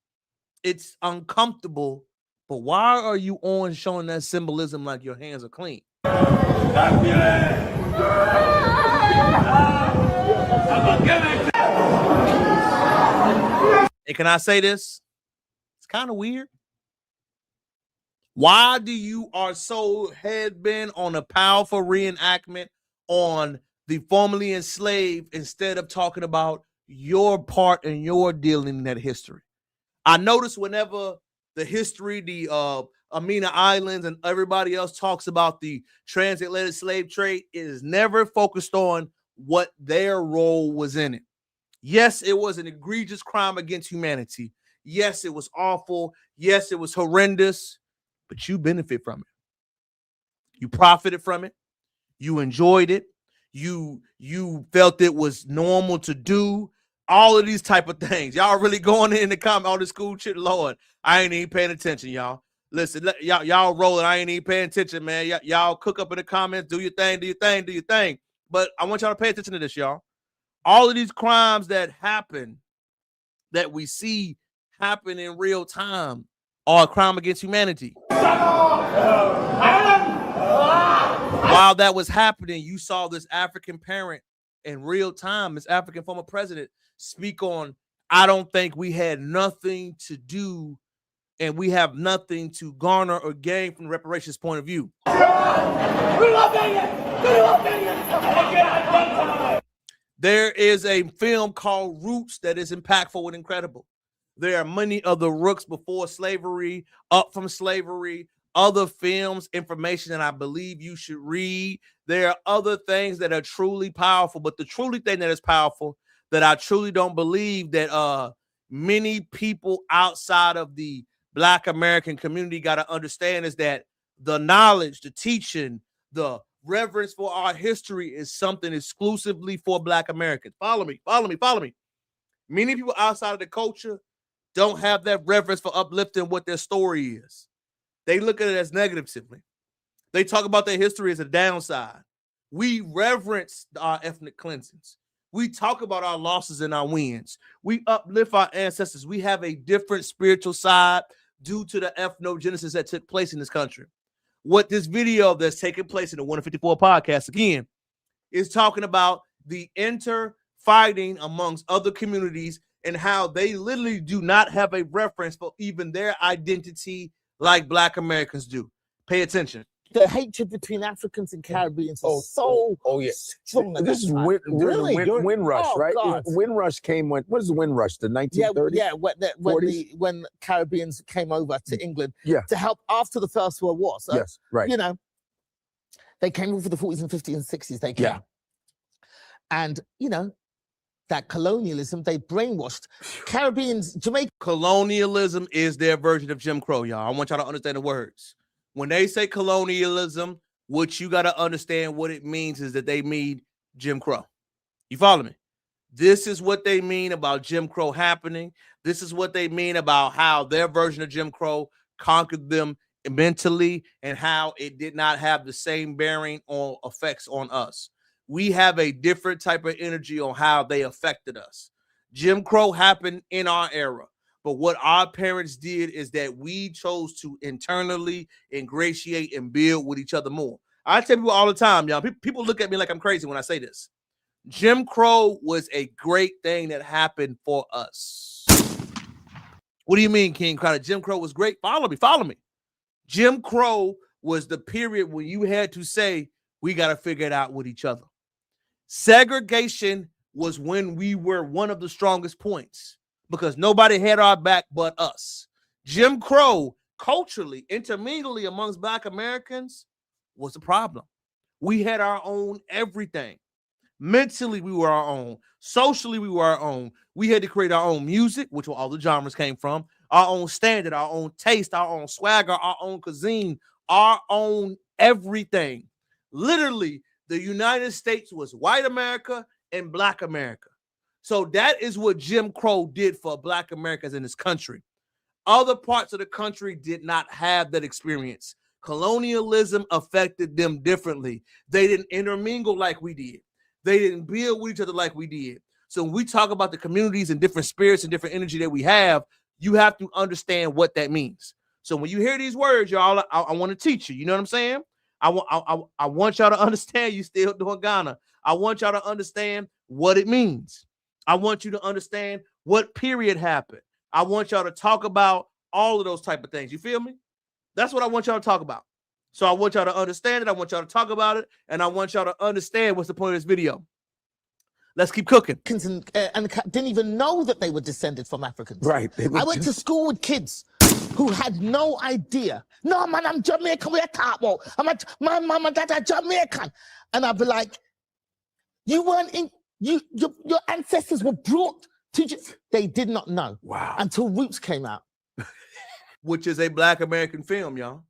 It's uncomfortable. But why are you on showing that symbolism like your hands are clean? And can I say this? It's kind of weird. Why do you are so head-bent on a powerful reenactment on the formerly enslaved instead of talking about your part and your dealing in that history? I notice whenever the history, the Amina Islands and everybody else talks about the transatlantic slave trade, it is never focused on what their role was in it. Yes, it was an egregious crime against humanity. Yes, it was awful. Yes, it was horrendous, but you benefit from it. You profited from it. You enjoyed it. You felt it was normal to do. All of these type of things. Y'all really going in the comment, all this school shit, Lord. I ain't even paying attention, y'all. Listen, y'all rolling. I ain't even paying attention, man. Y'all cook up in the comments. Do your thing, do your thing, do your thing. But I want y'all to pay attention to this, y'all. All of these crimes that happen, that we see happen in real time, are a crime against humanity. While that was happening, you saw this African parent in real time, this African former president, speak on, I don't think we had nothing to do and we have nothing to garner or gain from the reparations point of view. There is a film called Roots that is impactful and incredible. There are many other Rooks before slavery, up from slavery, other films, information that I believe you should read. There are other things that are truly powerful, but the truly thing that is powerful that I truly don't believe that many people outside of the Black American community got to understand is that the knowledge, the teaching, the reverence for our history is something exclusively for Black Americans. Follow me, follow me, follow me. Many people outside of the culture don't have that reverence for uplifting what their story is. They look at it as negatively. They talk about their history as a downside. We reverence our ethnic cleansings. We talk about our losses and our wins. We uplift our ancestors. We have a different spiritual side due to the ethnogenesis that took place in this country. What this video that's taking place in the 154 podcast, again, is talking about the inter-fighting amongst other communities and how they literally do not have a reference for even their identity like Black Americans do. Pay attention. The hatred between Africans and Caribbeans is so strong. This is Windrush, right? God. Windrush came when? What is the Windrush? The 1930s? Yeah, when Caribbeans came over to England to help after the First World War. So, yes, right. You know, they came over the 40s and 50s and 60s. They came. Yeah. And, you know, that colonialism, they brainwashed Caribbeans, Jamaica. Colonialism is their version of Jim Crow, y'all. I want y'all to understand the words. When they say colonialism, what you got to understand what it means is that they mean Jim Crow. You follow me? This is what they mean about Jim Crow happening. This is what they mean about how their version of Jim Crow conquered them mentally and how it did not have the same bearing or effects on us. We have a different type of energy on how they affected us. Jim Crow happened in our era. But what our parents did is that we chose to internally ingratiate and build with each other more. I tell people all the time, y'all, people look at me like I'm crazy when I say this. Jim Crow was a great thing that happened for us. What do you mean, King Crowder? Jim Crow was great. Follow me, follow me. Jim Crow was the period when you had to say, we got to figure it out with each other. Segregation was when we were one of the strongest points, because nobody had our back but us. Jim Crow, culturally, intermingling amongst Black Americans, was a problem. We had our own everything. Mentally, we were our own. Socially, we were our own. We had to create our own music, which all the genres came from, our own standard, our own taste, our own swagger, our own cuisine, our own everything. Literally, the United States was white America and Black America. So that is what Jim Crow did for Black Americans in this country. Other parts of the country did not have that experience. Colonialism affected them differently. They didn't intermingle like we did. They didn't build with each other like we did. So when we talk about the communities and different spirits and different energy that we have, you have to understand what that means. So when you hear these words, y'all, I want to teach you. You know what I'm saying? I want y'all to understand. You still doing Ghana. I want y'all to understand what it means. I want you to understand what period happened. I want y'all to talk about all of those type of things. You feel me? That's what I want y'all to talk about. So I want y'all to understand it. I want y'all to talk about it. And I want y'all to understand what's the point of this video. Let's keep cooking. And didn't even know that they were descended from Africans. Right. I went to school with kids who had no idea. No, man, I'm Jamaican. We're Carbo. My mom and dad are Jamaican. And I'd be like, you weren't in... Your ancestors were brought to they did not know. Wow. Until Roots came out. Which is a Black American film, y'all.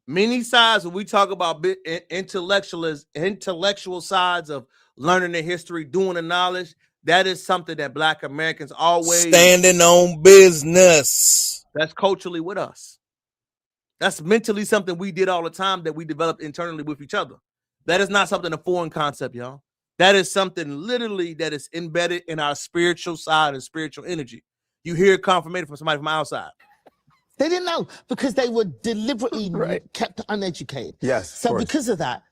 Many sides when we talk about intellectual sides of learning the history, doing the knowledge, that is something that Black Americans always standing on business. That's culturally with us. That's mentally something we did all the time that we developed internally with each other. That is not something a foreign concept, y'all. That is something literally that is embedded in our spiritual side and spiritual energy. You hear it confirmation from somebody from outside. They didn't know because they were deliberately kept uneducated. Yes. So because of that,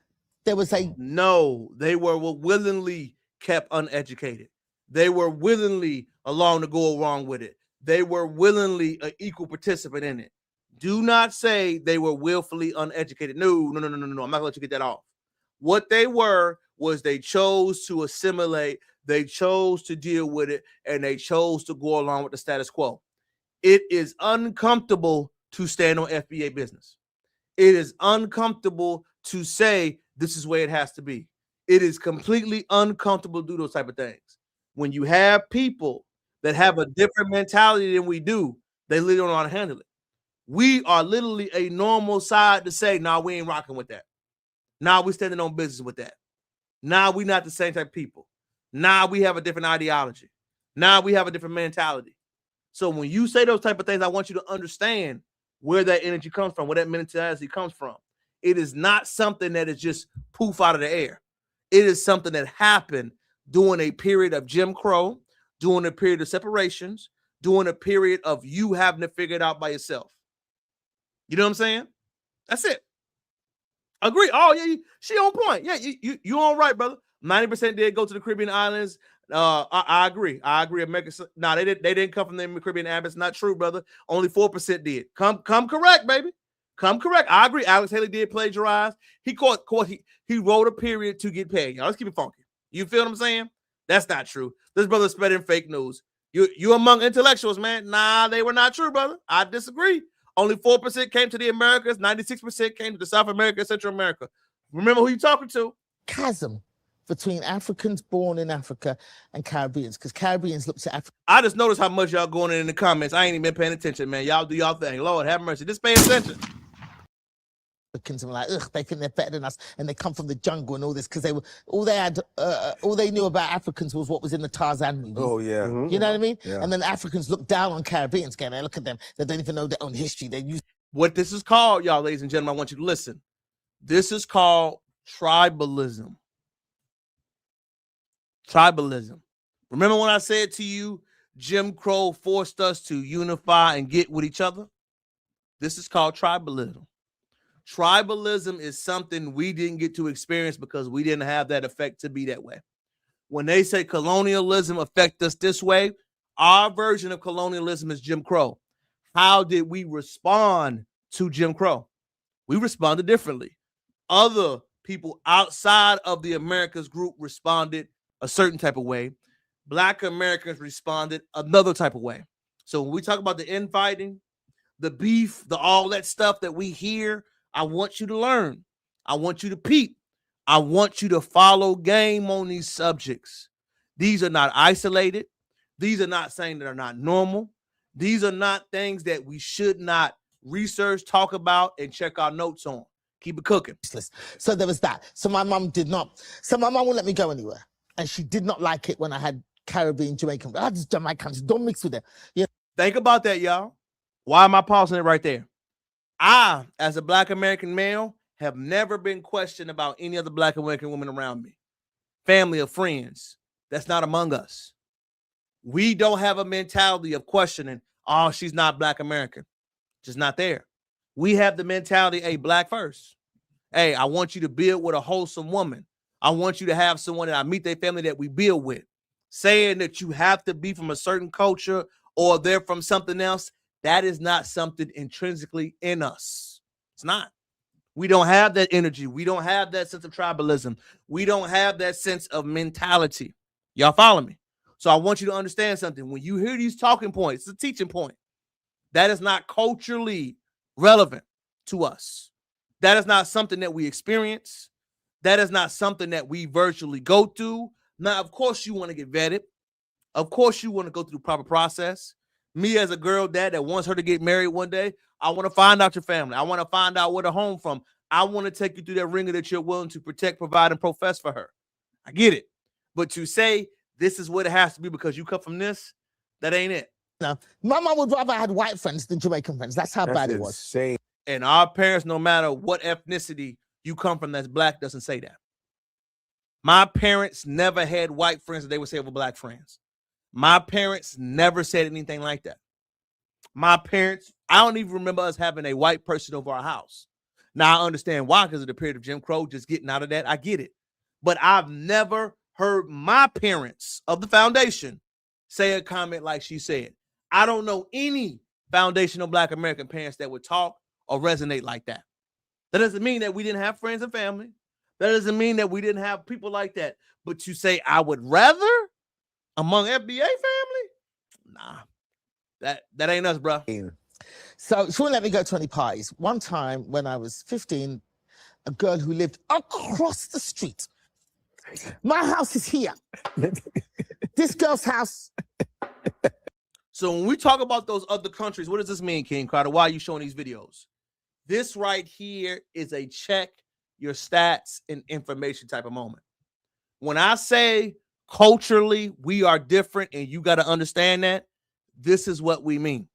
there was a... No, they were willingly kept uneducated. They were willingly allowed to go along with it. They were willingly an equal participant in it. Do not say they were willfully uneducated. No. I'm not gonna let you get that off. What they were was they chose to assimilate, they chose to deal with it, and they chose to go along with the status quo. It is uncomfortable to stand on FBA business. It is uncomfortable to say this is where it has to be. It is completely uncomfortable to do those type of things. When you have people that have a different mentality than we do, they literally don't know how to handle it. We are literally a normal side to say, nah, we ain't rocking with that. Nah, we standing on business with that. Nah, we not the same type of people. Nah, we have a different ideology. Nah, we have a different mentality. So when you say those type of things, I want you to understand where that energy comes from, where that mentality comes from. It is not something that is just poof out of the air. It is something that happened during a period of Jim Crow, during a period of separations, during a period of you having to figure it out by yourself. You know what I'm saying? That's it. Agree. Oh, yeah, she on point. Yeah, you all right, brother. 90% did go to the Caribbean islands. I agree. America. No, they didn't come from the Caribbean islands. Not true, brother. Only 4% did. Come correct, baby. Come correct. I agree. Alex Haley did plagiarize. He he wrote a period to get paid. Y'all, let's keep it funky. You feel what I'm saying? That's not true. This brother's spreading fake news. You among intellectuals, man. Nah, they were not true, brother. I disagree. Only 4% came to the Americas. 96% came to the South America and Central America. Remember who you're talking to. Chasm between Africans born in Africa and Caribbeans, because Caribbeans looked at Africa. I just noticed how much y'all going in the comments. I ain't even been paying attention, man. Y'all do y'all thing. Lord have mercy. Just pay attention. Africans are like, ugh, they think they're better than us, and they come from the jungle and all this because all they knew about Africans was what was in the Tarzan movies. Oh yeah, you know what I mean? Yeah. And then Africans look down on Caribbeans. Again, they look at them. They don't even know their own history. They use what this is called, y'all, ladies and gentlemen. I want you to listen. This is called tribalism. Tribalism. Remember when I said to you, Jim Crow forced us to unify and get with each other? This is called tribalism. Tribalism is something we didn't get to experience because we didn't have that effect to be that way. When they say colonialism affect us this way, our version of colonialism is Jim Crow. How did we respond to Jim Crow? We responded differently. Other people outside of the Americas group responded a certain type of way. Black Americans responded another type of way. So when we talk about the infighting, the beef, all that stuff that we hear, I want you to learn. I want you to peep. I want you to follow game on these subjects. These are not isolated. These are not saying that are not normal. These are not things that we should not research, talk about, and check our notes on. Keep it cooking. So there was that. So my mum wouldn't let me go anywhere. And she did not like it when I had Caribbean, Jamaican. I just Jamaicans, don't mix with them. Yeah. Think about that, y'all. Why am I pausing it right there? I, as a Black American male, have never been questioned about any other Black American woman around me. Family or friends. That's not among us. We don't have a mentality of questioning, oh, she's not Black American. Just not there. We have the mentality, hey, Black first. Hey, I want you to build with a wholesome woman. I want you to have someone that I meet their family that we build with. Saying that you have to be from a certain culture or they're from something else, that is not something intrinsically in us. It's not. We don't have that energy. We don't have that sense of tribalism. We don't have that sense of mentality. Y'all follow me? So I want you to understand something. When you hear these talking points, it's a teaching point. That is not culturally relevant to us. That is not something that we experience. That is not something that we virtually go through. Now, of course, you want to get vetted. Of course, you want to go through the proper process. Me as a girl dad that wants her to get married one day, I want to find out your family. I want to find out where they're home from. I want to take you through that ringer that you're willing to protect, provide, and profess for her. I get it. But to say this is what it has to be because you come from this, that ain't it. No, my mom would rather I had white friends than Jamaican friends. That's how bad it was. Insane. And our parents, no matter what ethnicity you come from that's Black, doesn't say that. My parents never had white friends that they would say were Black friends. My parents never said anything like that. My parents, I don't even remember us having a white person over our house. Now I understand why, because of the period of Jim Crow, just getting out of that. I get it. But I've never heard my parents of the foundation say a comment like she said. I don't know any foundational Black American parents that would talk or resonate like that. That doesn't mean that we didn't have friends and family. That doesn't mean that we didn't have people like that. But you say, I would rather among FBA family? Nah, that ain't us, bro. So she wouldn't let me go to any parties. One time when I was 15, a girl who lived across the street. My house is here. This girl's house. So when we talk about those other countries, what does this mean, King Carter? Why are you showing these videos? This right here is a check your stats and information type of moment. When I say culturally we are different and you got to understand that, this is what we mean.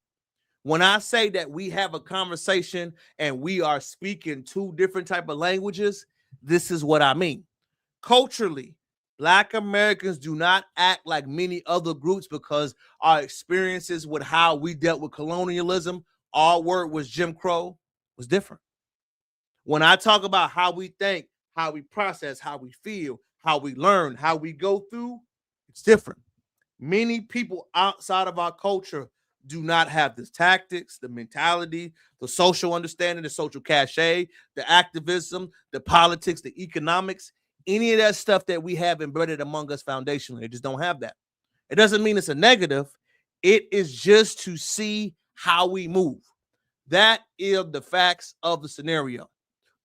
When I say that we have a conversation and we are speaking two different type of languages, this is what I mean. Culturally, Black Americans do not act like many other groups because our experiences with how we dealt with colonialism, our word was Jim Crow, was different. When I talk about how we think, how we process, how we feel, how we learn, how we go through, it's different. Many people outside of our culture do not have the tactics, the mentality, the social understanding, the social cachet, the activism, the politics, the economics, any of that stuff that we have embedded among us foundationally. They just don't have that. It doesn't mean it's a negative. It is just to see how we move. That is the facts of the scenario.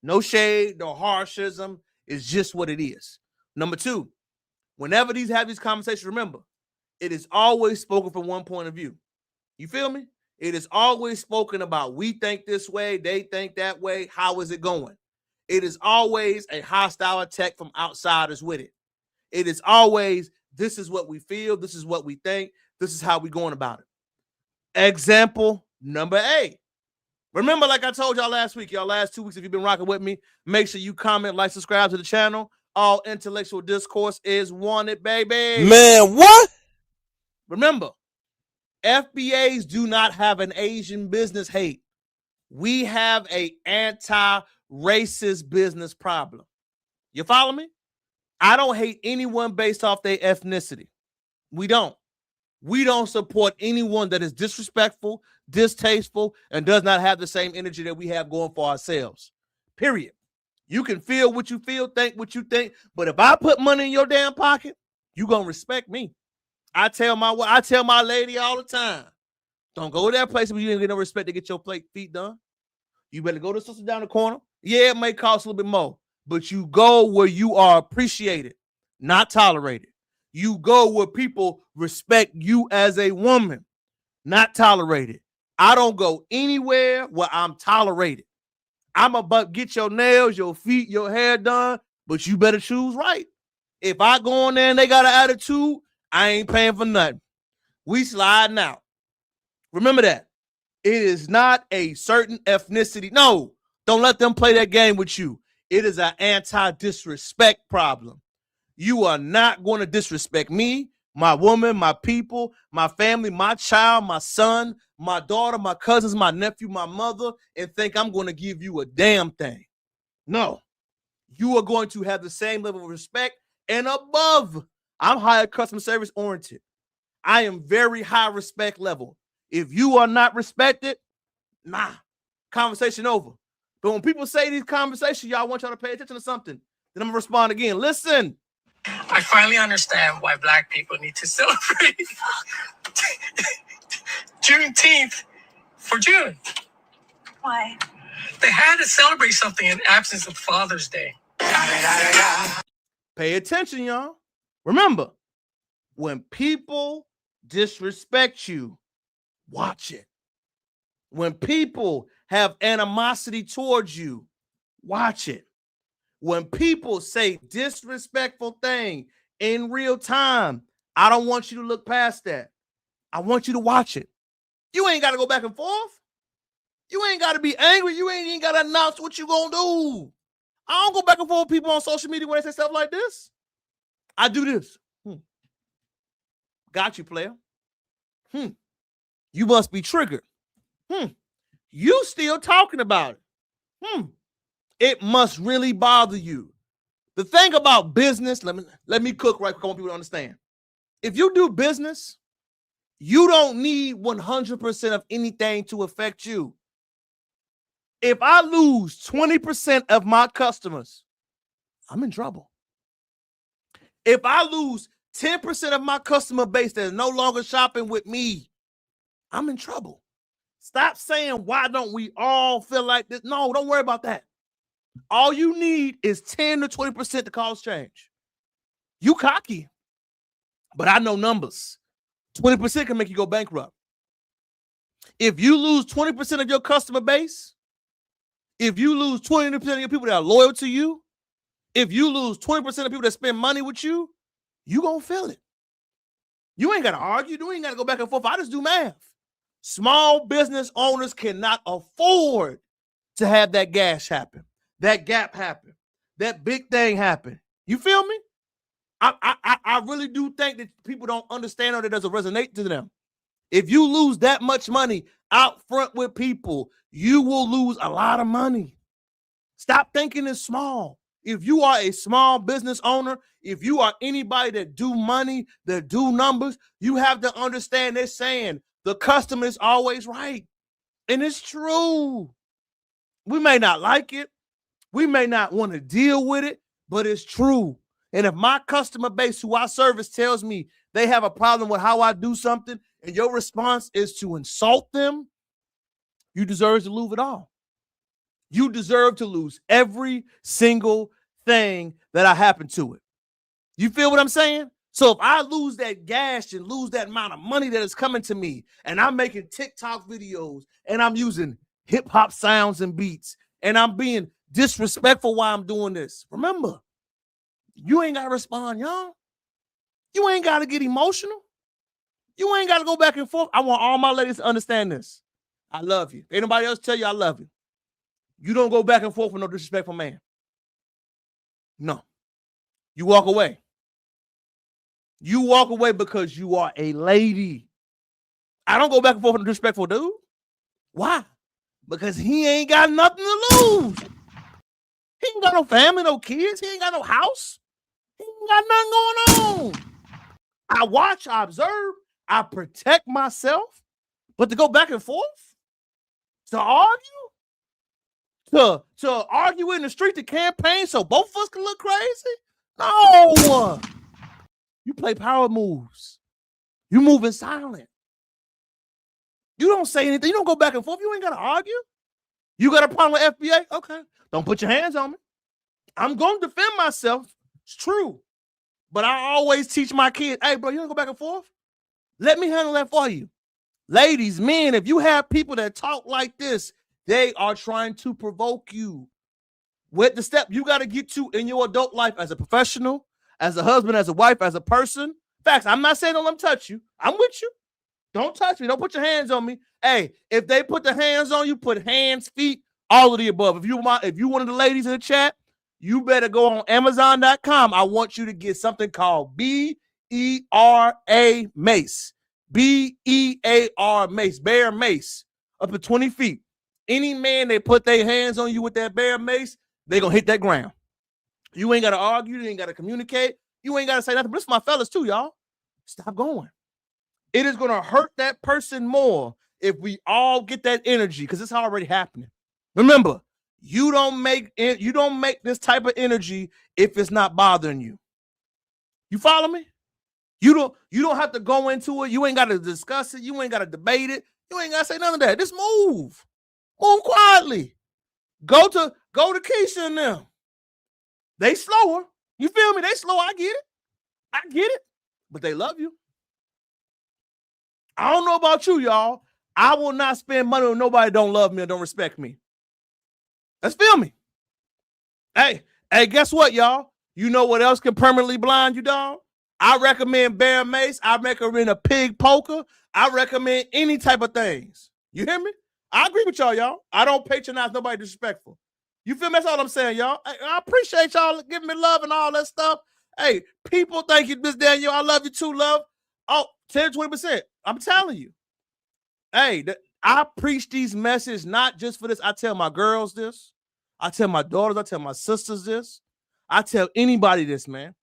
No shade, no harshism. It's just what it is. Number two, whenever have these conversations, remember, it is always spoken from one point of view. You feel me? It is always spoken about we think this way, they think that way. How is it going? It is always a hostile attack from outsiders with it. It is always, this is what we feel, this is what we think, this is how we're going about it. Example number 8. Remember, like I told y'all last week, y'all last 2 weeks, if you've been rocking with me, make sure you comment, like, subscribe to the channel. All intellectual discourse is wanted, baby. Man, what? Remember, FBAs do not have an Asian business hate. We have a anti-racist business problem. You follow me? I don't hate anyone based off their ethnicity. We don't. We don't support anyone that is disrespectful, distasteful, and does not have the same energy that we have going for ourselves. Period. You can feel what you feel, think what you think, but if I put money in your damn pocket, you gonna respect me. I tell my lady all the time, don't go to that place where you didn't get no respect to get your feet done. You better go to sister down the corner. Yeah, it may cost a little bit more, but you go where you are appreciated, not tolerated. You go where people respect you as a woman, not tolerated. I don't go anywhere where I'm tolerated. I'm about get your nails, your feet, your hair done, but you better choose right. If I go in there and they got an attitude, I ain't paying for nothing. We sliding out. Remember that. It is not a certain ethnicity. No, don't let them play that game with you. It is an anti-disrespect problem. You are not going to disrespect me, my woman, my people, my family, my child, my son, my daughter, my cousins, my nephew, my mother, and think I'm going to give you a damn thing. No, you are going to have the same level of respect and above. I'm higher customer service oriented. I am very high respect level. If you are not respected, nah, conversation over. But when people say these conversations, y'all want y'all to pay attention to something. Then I'm going to respond again. Listen. I finally understand why Black people need to celebrate Juneteenth for June. Why? They had to celebrate something in absence of Father's Day. Pay attention, y'all. Remember, when people disrespect you, watch it. When people have animosity towards you, watch it. When people say disrespectful thing in real time, I don't want you to look past that. I want you to watch it. You ain't got to go back and forth. You ain't got to be angry. You ain't got to announce what you gonna do. I don't go back and forth with people on social media when they say stuff like this. I do this. Got you, player. You must be triggered. You still talking about it. It must really bother you. The thing about business, let me cook right quick. I want people to understand. If you do business, You don't need 100% of anything to affect you. If I lose 20% of my customers, I'm in trouble. If I lose 10% of my customer base that is no longer shopping with me, I'm in trouble. Stop saying, why don't we all feel like this? No, don't worry about that. All you need is 10 to 20% to cause change. You cocky, but I know numbers. 20% can make you go bankrupt. If you lose 20% of your customer base, if you lose 20% of your people that are loyal to you, if you lose 20% of people that spend money with you, you gonna feel it. You ain't gotta argue. You ain't gotta go back and forth. I just do math. Small business owners cannot afford to have that gash happen, that gap happen, that big thing happen. You feel me? I really do think that people don't understand or that doesn't resonate to them. If you lose that much money out front with people, you will lose a lot of money. Stop thinking it's small. If you are a small business owner, if you are anybody that do money, that do numbers, you have to understand they're saying the customer is always right. And it's true. We may not like it. We may not want to deal with it, but it's true. And if my customer base who I service tells me they have a problem with how I do something and your response is to insult them, you deserve to lose it all. You deserve to lose every single thing that happened to it. You feel what I'm saying? So if I lose that gash and lose that amount of money that is coming to me, and I'm making TikTok videos and I'm using hip hop sounds and beats, and I'm being disrespectful while I'm doing this, remember, you ain't got to respond, y'all. You ain't got to get emotional. You ain't got to go back and forth. I want all my ladies to understand this. I love you. Ain't nobody else tell you I love you. You don't go back and forth with no disrespectful man. No. You walk away. You walk away because you are a lady. I don't go back and forth with a disrespectful dude. Why? Because he ain't got nothing to lose. He ain't got no family, no kids. He ain't got no house. He ain't got nothing going on. I watch, I observe, I protect myself. But to go back and forth? To argue? To argue in the street, to campaign so both of us can look crazy? No. You play power moves. You move in silent. You don't say anything. You don't go back and forth. You ain't got to argue. You got a problem with FBA? Okay. Don't put your hands on me. I'm going to defend myself. It's true. But I always teach my kids, hey, bro, you don't go back and forth? Let me handle that for you. Ladies, men, if you have people that talk like this, they are trying to provoke you. With the step you got to get to in your adult life as a professional, as a husband, as a wife, as a person. Facts, I'm not saying don't let them touch you. I'm with you. Don't touch me. Don't put your hands on me. Hey, if they put the hands on you, put hands, feet, all of the above. If you one of the ladies in the chat, you better go on Amazon.com. I want you to get something called BERA mace. BEAR mace, bear mace, up to 20 feet. Any man they put their hands on you with that bear mace, they're going to hit that ground. You ain't got to argue. You ain't got to communicate. You ain't got to say nothing. But this is my fellas too, y'all. Stop going. It is going to hurt that person more if we all get that energy, because it's already happening. Remember, you don't make this type of energy if it's not bothering you. You follow me? You don't have to go into it. You ain't got to discuss it. You ain't got to debate it. You ain't got to say none of that. Just move. Move quietly. Go to Keisha and them. They slower. You feel me? They slow. I get it. But they love you. I don't know about you, y'all. I will not spend money on nobody that don't love me or don't respect me. Let's feel me. Hey, guess what, y'all? You know what else can permanently blind you, dog? I recommend bear mace. I recommend a pig poker. I recommend any type of things. You hear me? I agree with y'all. I don't patronize nobody disrespectful. You feel me? That's all I'm saying, y'all. I appreciate y'all giving me love and all that stuff. Hey, people, thank you, Miss Daniel. I love you too, love. Oh, 10, 20%. I'm telling you. Hey, I preach these messages not just for this. I tell my girls this. I tell my daughters. I tell my sisters this. I tell anybody this, man.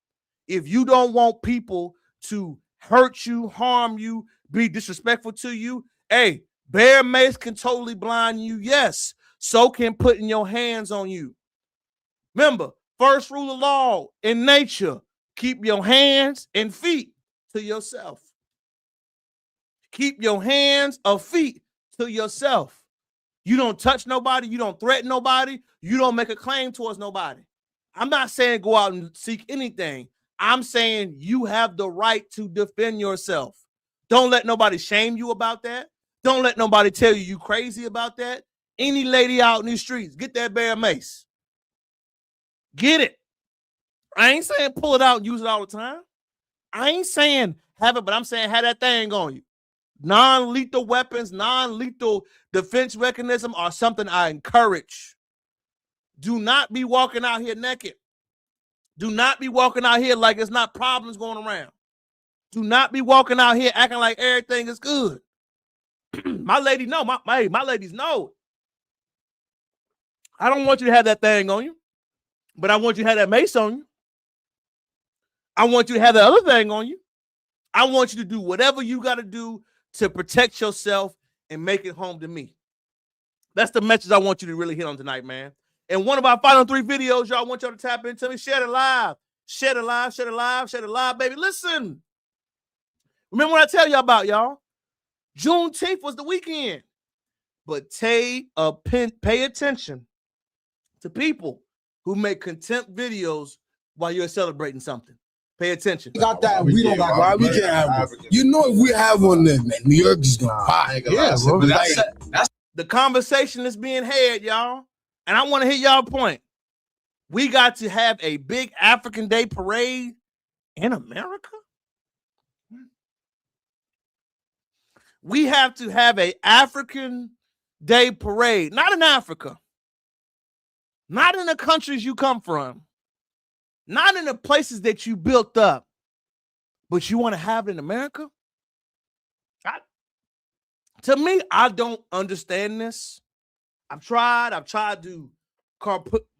If you don't want people to hurt you, harm you, be disrespectful to you. Hey, bear mace can totally blind you. Yes, so can putting your hands on you. Remember, first rule of law in nature, keep your hands and feet to yourself. Keep your hands or feet to yourself. You don't touch nobody. You don't threaten nobody. You don't make a claim towards nobody. I'm not saying go out and seek anything. I'm saying you have the right to defend yourself. Don't let nobody shame you about that. Don't let nobody tell you crazy about that. Any lady out in these streets, get that bear mace. Get it. I ain't saying pull it out and use it all the time. I ain't saying have it, but I'm saying have that thing on you. Non-lethal weapons, non-lethal defense mechanism are something I encourage. Do not be walking out here naked. Do not be walking out here like it's not problems going around. Do not be walking out here acting like everything is good. My lady know. My ladies know. I don't want you to have that thing on you, but I want you to have that mace on you. I want you to have that other thing on you. I want you to do whatever you got to do to protect yourself and make it home to me. That's the message I want you to really hit on tonight, man. And one of our final 3 videos, y'all, want y'all to tap into me. Share it live. Share it live. Share it live. Share it live, baby. Listen. Remember what I tell y'all about, y'all? Juneteenth was the weekend. But pay attention to people who make contempt videos while you're celebrating something. Pay attention. We got that. We don't got. Why we can't have one? You know, if we have one, then New York is gonna buy. Yeah, bro. That's the conversation that's being had, y'all. And I want to hit y'all point. We got to have a big African Day parade in America. We have to have an African Day parade, not in Africa, not in the countries you come from, not in the places that you built up, but you want to have it in America? To me, I don't understand this. I've tried to,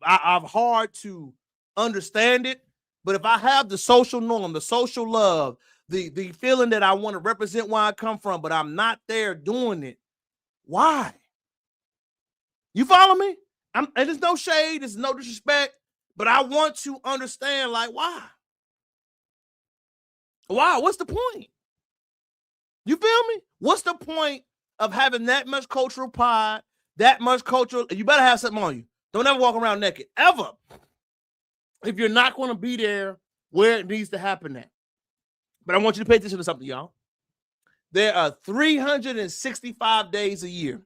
I've hard to understand it. But if I have the social norm, the social love, the feeling that I want to represent where I come from, but I'm not there doing it, why? You follow me? And there's no shade, there's no disrespect, but I want to understand, like, why? Why? What's the point? You feel me? What's the point of having that much cultural pride, that much cultural? You better have something on you. Don't ever walk around naked, ever. If you're not going to be there where it needs to happen at. But I want you to pay attention to something, y'all. There are 365 days a year.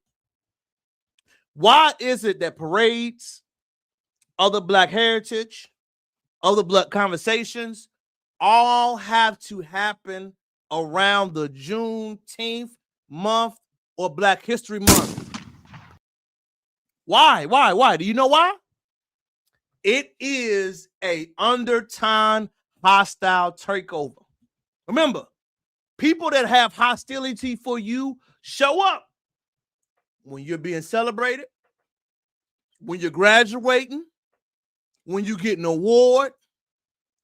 Why is it that parades, other Black heritage, other Black conversations, all have to happen around the Juneteenth month or Black History Month? Why? Do you know why? It is a undertone hostile takeover. Remember, people that have hostility for you show up when you're being celebrated, when you're graduating, when you get an award,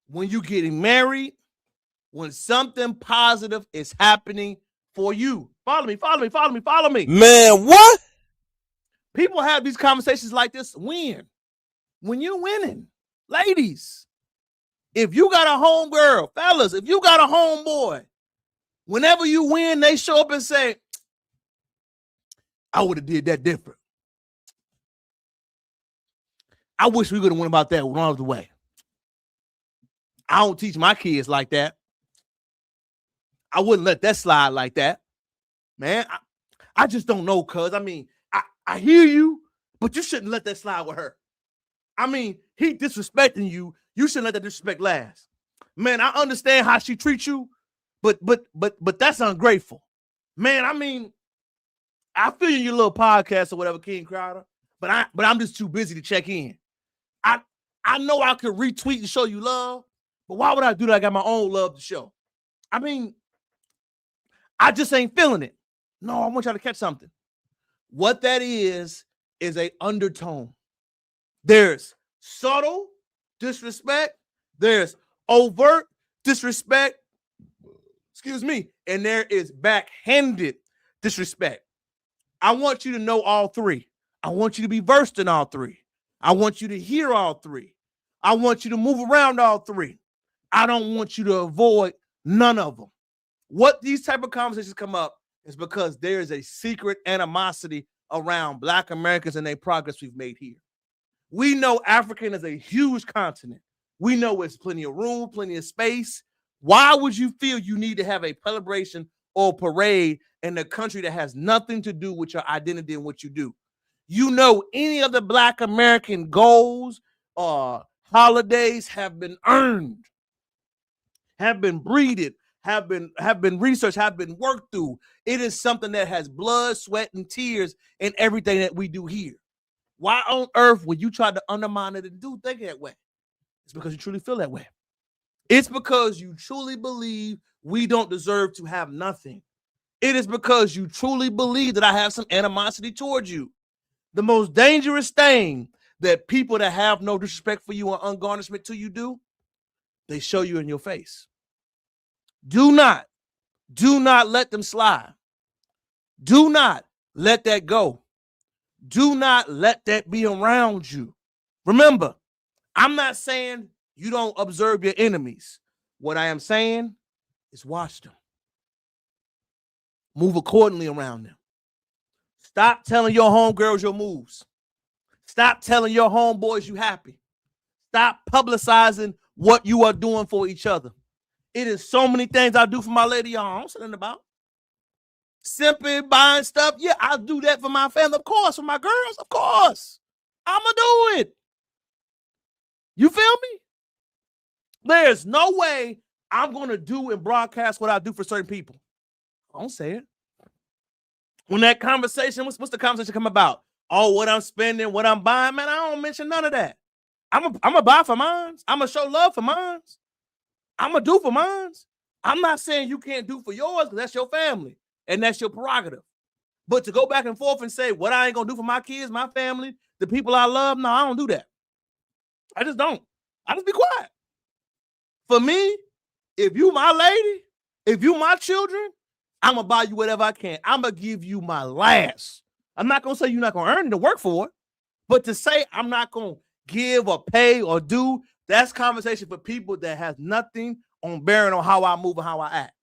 when you're getting married, when something positive is happening for you. Follow me. Man, what? People have these conversations like this when you're winning. Ladies, if you got a homegirl, fellas, if you got a homeboy, whenever you win, they show up and say, I would have did that different. I wish we could have went about that one other way. I don't teach my kids like that. I wouldn't let that slide like that. Man, I just don't know, cuz. I mean, I hear you, but you shouldn't let that slide with her. I mean, he disrespecting you. You shouldn't let that disrespect last. Man, I understand how she treats you, but that's ungrateful. Man, I mean, I feel you in your little podcast or whatever, King Crowder, but I'm just too busy to check in. I know I could retweet and show you love, but why would I do that? I got my own love to show. I mean, I just ain't feeling it. No, I want y'all to catch something. What that is a undertone. There's subtle disrespect. There's overt disrespect. excuse me, and there is backhanded disrespect. I want you to know all three. I want you to be versed in all three. I want you to hear all three. I want you to move around all three. I don't want you to avoid none of them. What these type of conversations come up is because there is a secret animosity around Black Americans and their progress we've made here. We know Africa is a huge continent. We know it's plenty of room, plenty of space. Why would you feel you need to have a celebration or parade in a country that has nothing to do with your identity and what you do? You know, any of the Black American goals or holidays have been earned, have been breeded, have been researched, have been worked through. It is something that has blood, sweat, and tears in everything that we do here. Why on earth would you try to undermine it and think that way? It's because you truly feel that way. It's because you truly believe we don't deserve to have nothing. It is because you truly believe that I have some animosity towards you. The most dangerous thing that people that have no disrespect for you or ungarnishment to you do, they show you in your face. Do not let them slide. Do not let that go. Do not let that be around you. Remember, I'm not saying you don't observe your enemies. What I am saying is watch them. Move accordingly around them. Stop telling your homegirls your moves. Stop telling your homeboys you happy. Stop publicizing what you are doing for each other. It is so many things I do for my lady, y'all. I don't say nothing about. Simply buying stuff. Yeah, I'll do that for my family. Of course, for my girls. Of course. I'm going to do it. You feel me? There's no way I'm going to do and broadcast what I do for certain people. I don't say it. When that conversation, what's the conversation come about? Oh, what I'm spending, what I'm buying, man, I don't mention none of that. I'm going to buy for mine. I'm going to show love for mine. I'm going to do for mine. I'm not saying you can't do for yours because that's your family and that's your prerogative. But to go back and forth and say what I ain't going to do for my kids, my family, the people I love, no, I don't do that. I just don't. I just be quiet. For me, if you my lady, if you my children, I'm going to buy you whatever I can. I'm going to give you my last. I'm not going to say you're not going to earn it to work for it. But to say I'm not going to give or pay or do, that's conversation for people that has nothing on bearing on how I move and how I act.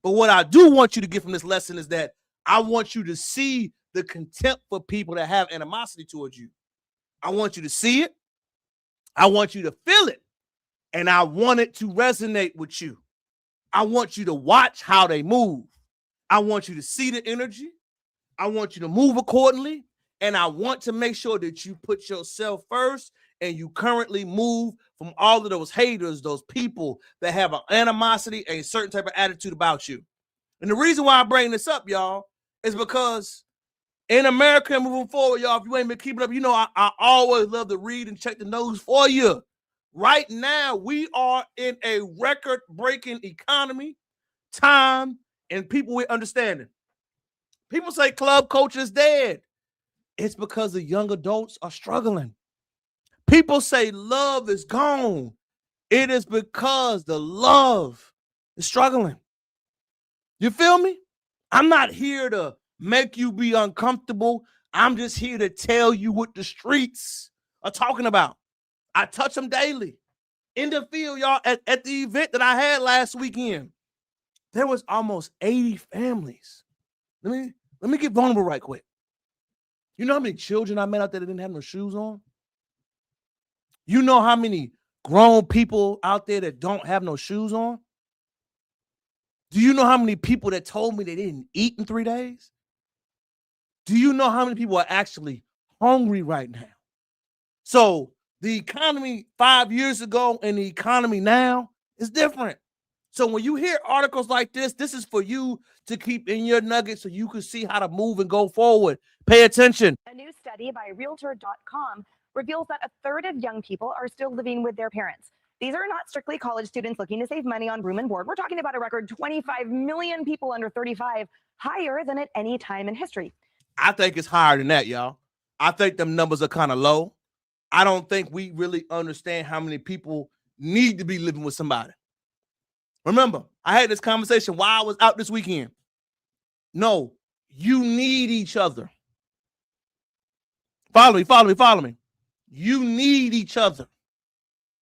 But what I do want you to get from this lesson is that I want you to see the contempt for people that have animosity towards you. I want you to see it. I want you to feel it. And I want it to resonate with you. I want you to watch how they move. I want you to see the energy. I want you to move accordingly. And I want to make sure that you put yourself first and you currently move from all of those haters, those people that have an animosity, a certain type of attitude about you. And the reason why I bring this up, y'all, is because in America moving forward, y'all, if you ain't been keeping up, you know I always love to read and check the news for you. Right now, we are in a record-breaking economy, time, and people with understanding. People say club culture is dead. It's because the young adults are struggling. People say love is gone. It is because the love is struggling. You feel me? I'm not here to make you be uncomfortable. I'm just here to tell you what the streets are talking about. I touch them daily. In the field, y'all, at the event that I had last weekend, there was almost 80 families. Let me get vulnerable right quick. You know how many children I met out there that didn't have no shoes on? You know how many grown people out there that don't have no shoes on? Do you know how many people that told me they didn't eat in 3 days? Do you know how many people are actually hungry right now? So the economy 5 years ago and the economy now is different. So when you hear articles like this is for you to keep in your nuggets so you can see how to move and go forward. Pay attention. A new study by Realtor.com reveals that a third of young people are still living with their parents. These are not strictly college students looking to save money on room and board. We're talking about a record 25 million people under 35, higher than at any time in history. I think it's higher than that, y'all. I think them numbers are kind of low. I don't think we really understand how many people need to be living with somebody. Remember, I had this conversation while I was out this weekend. No, you need each other. Follow me. You need each other.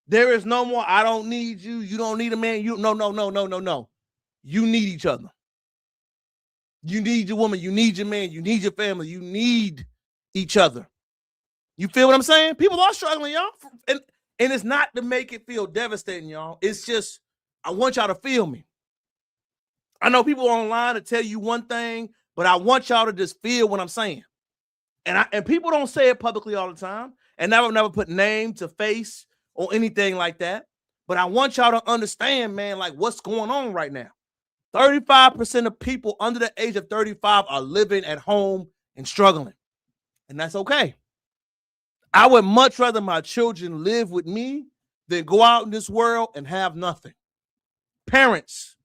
There is no more, I don't need you. You don't need a man. No. You need each other. You need your woman. You need your man. You need your family. You need each other. You feel what I'm saying? People are struggling, y'all. And it's not to make it feel devastating, y'all. It's just, I want y'all to feel me. I know people online to tell you one thing, but I want y'all to just feel what I'm saying. And people don't say it publicly all the time. And I would never put name to face or anything like that. But I want y'all to understand, man, like what's going on right now. 35% of people under the age of 35 are living at home and struggling. And that's okay. I would much rather my children live with me than go out in this world and have nothing. Parents,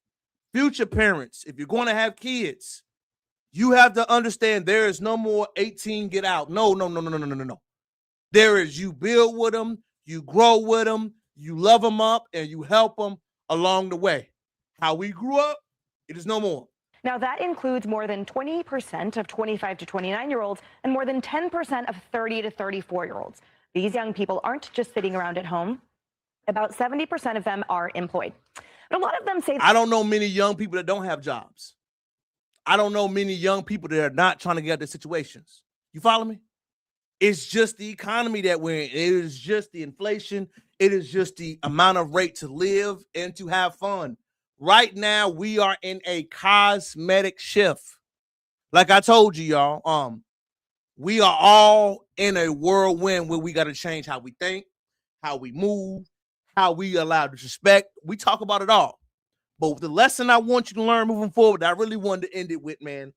future parents, if you're going to have kids, you have to understand there is no more 18, get out. No. There is you build with them, you grow with them, you love them up, and you help them along the way. How we grew up, it is no more. Now, that includes more than 20% of 25 to 29-year-olds and more than 10% of 30 to 34-year-olds. These young people aren't just sitting around at home. About 70% of them are employed. But a lot of them say... I don't know many young people that don't have jobs. I don't know many young people that are not trying to get out of their situations. You follow me? It's just the economy that we're in. It is just the inflation. It is just the amount of rate to live and to have fun. Right now, we are in a cosmetic shift. Like I told you, y'all, we are all in a whirlwind where we got to change how we think, how we move, how we allow disrespect. We talk about it all. But the lesson I want you to learn moving forward, that I really wanted to end it with, man,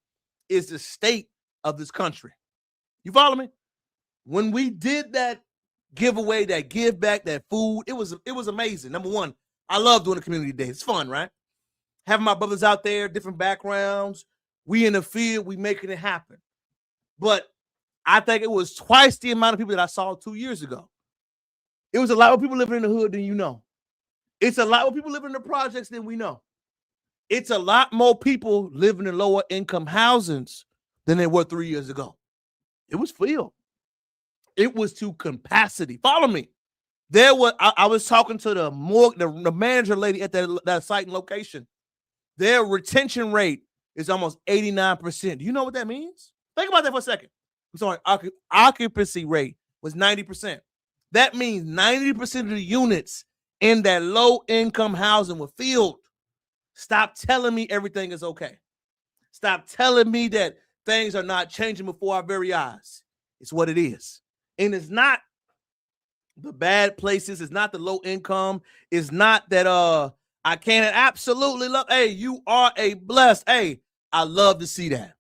is the state of this country. You follow me? When we did that giveaway, that give back, that food, it was amazing. Number one, I love doing the community day. It's fun, right? Having my brothers out there, different backgrounds. We in the field, we making it happen. But I think it was twice the amount of people that I saw 2 years ago. It was a lot of people living in the hood than you know. It's a lot more people living in the projects than we know. It's a lot more people living in lower income housings than there were 3 years ago. It was filled. It was to capacity. Follow me. There was I was talking to the manager lady at that site and location. Their retention rate is almost 89%. Do you know what that means? Think about that for a second. I'm sorry, occupancy rate was 90%. That means 90% of the units in that low-income housing were filled. Stop telling me everything is okay. Stop telling me that things are not changing before our very eyes. It's what it is. And it's not the bad places. It's not the low income. It's not that I can't absolutely love. Hey, you are a blessed. Hey, I love to see that.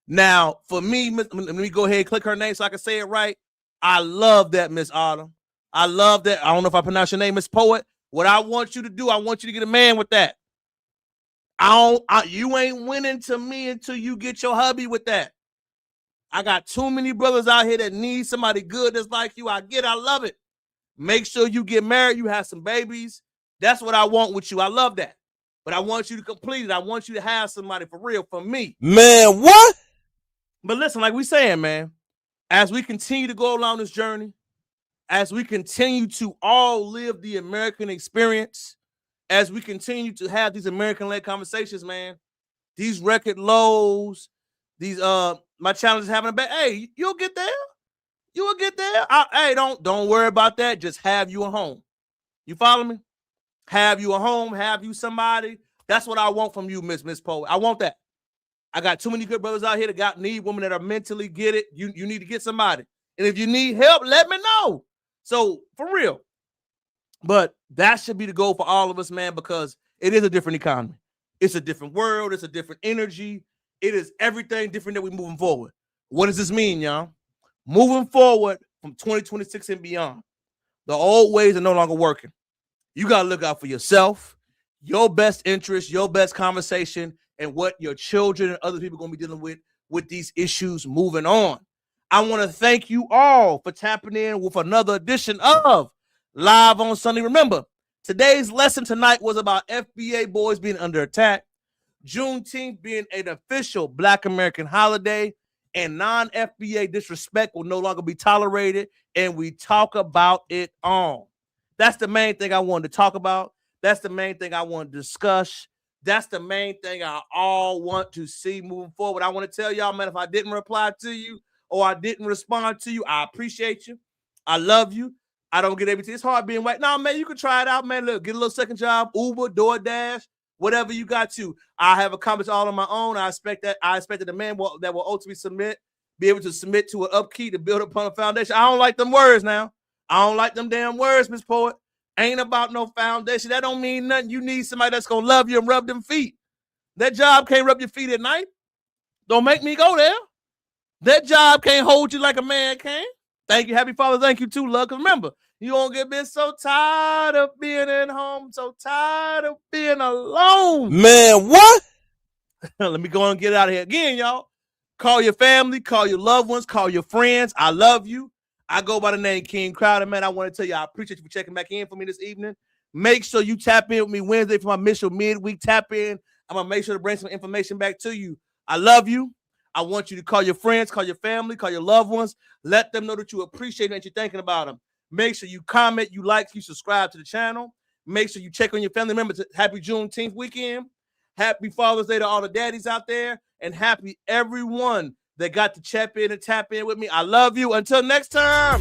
Now, for me, let me go ahead and click her name so I can say it right. I love that, Miss Autumn. I love that. I don't know if I pronounce your name, Miss Poet. What I want you to do, I want you to get a man with that. You ain't winning to me until you get your hubby with that. I got too many brothers out here that need somebody good that's like you. I love it. Make sure you get married, you have some babies. That's what I want with you. I love that. But I want you to complete it. I want you to have somebody for real, for me. Man, what? But listen, like we saying, man, as we continue to go along this journey, as we continue to all live the American experience, as we continue to have these American-led conversations, man, these record lows, these my challenge is having a bad. Hey, you'll get there. You will get there. Hey, don't worry about that. Just have you a home. You follow me? Have you a home. Have you somebody. That's what I want from you, Miss Poe. I want that. I got too many good brothers out here that need women that are mentally get it. You need to get somebody. And if you need help, let me know. So for real. But that should be the goal for all of us, man, because it is a different economy. It's a different world. It's a different energy. It is everything different that we're moving forward. What does this mean, y'all? Moving forward from 2026 and beyond, the old ways are no longer working. You got to look out for yourself, your best interest, your best conversation, and what your children and other people are going to be dealing with these issues moving on. I want to thank you all for tapping in with another edition of Live on Sunday. Remember, Today's lesson tonight was about FBA boys being under attack, Juneteenth being an official Black American holiday, and non-FBA disrespect will no longer be tolerated, and we talk about it on. That's the main thing I wanted to talk about. That's the main thing I want to discuss. That's the main thing I all want to see moving forward. I want to tell y'all, man, if I didn't reply to you or I didn't respond to you, I appreciate you. I love you. I don't get everything. It's hard being white. No, man, you can try it out, man. Look, get a little second job, Uber, DoorDash, whatever you got to. I have accomplished all on my own. I expect that the man that will ultimately be able to submit to an upkeep to build upon a foundation. I don't like them words now. I don't like them damn words, Miss Poet. Ain't about no foundation. That don't mean nothing. You need somebody that's gonna love you and rub them feet. That job can't rub your feet at night. Don't make me go there. That job can't hold you like a man can. Thank you. Happy Father. Thank you too, love. Because remember, you won't get been so tired of being at home, so tired of being alone. Man, what? Let me go and get out of here again, y'all. Call your family, call your loved ones, call your friends. I love you. I go by the name King Crowder, man. I want to tell you, I appreciate you for checking back in for me this evening. Make sure you tap in with me Wednesday for my Mitchell midweek tap in. I'm going to make sure to bring some information back to you. I love you. I want you to call your friends, call your family, call your loved ones. Let them know that you appreciate them and you're thinking about them. Make sure you comment, you like, you subscribe to the channel. Make sure you check on your family. Remember, happy Juneteenth weekend. Happy Father's Day to all the daddies out there. And happy everyone that got to chip in and tap in with me. I love you. Until next time.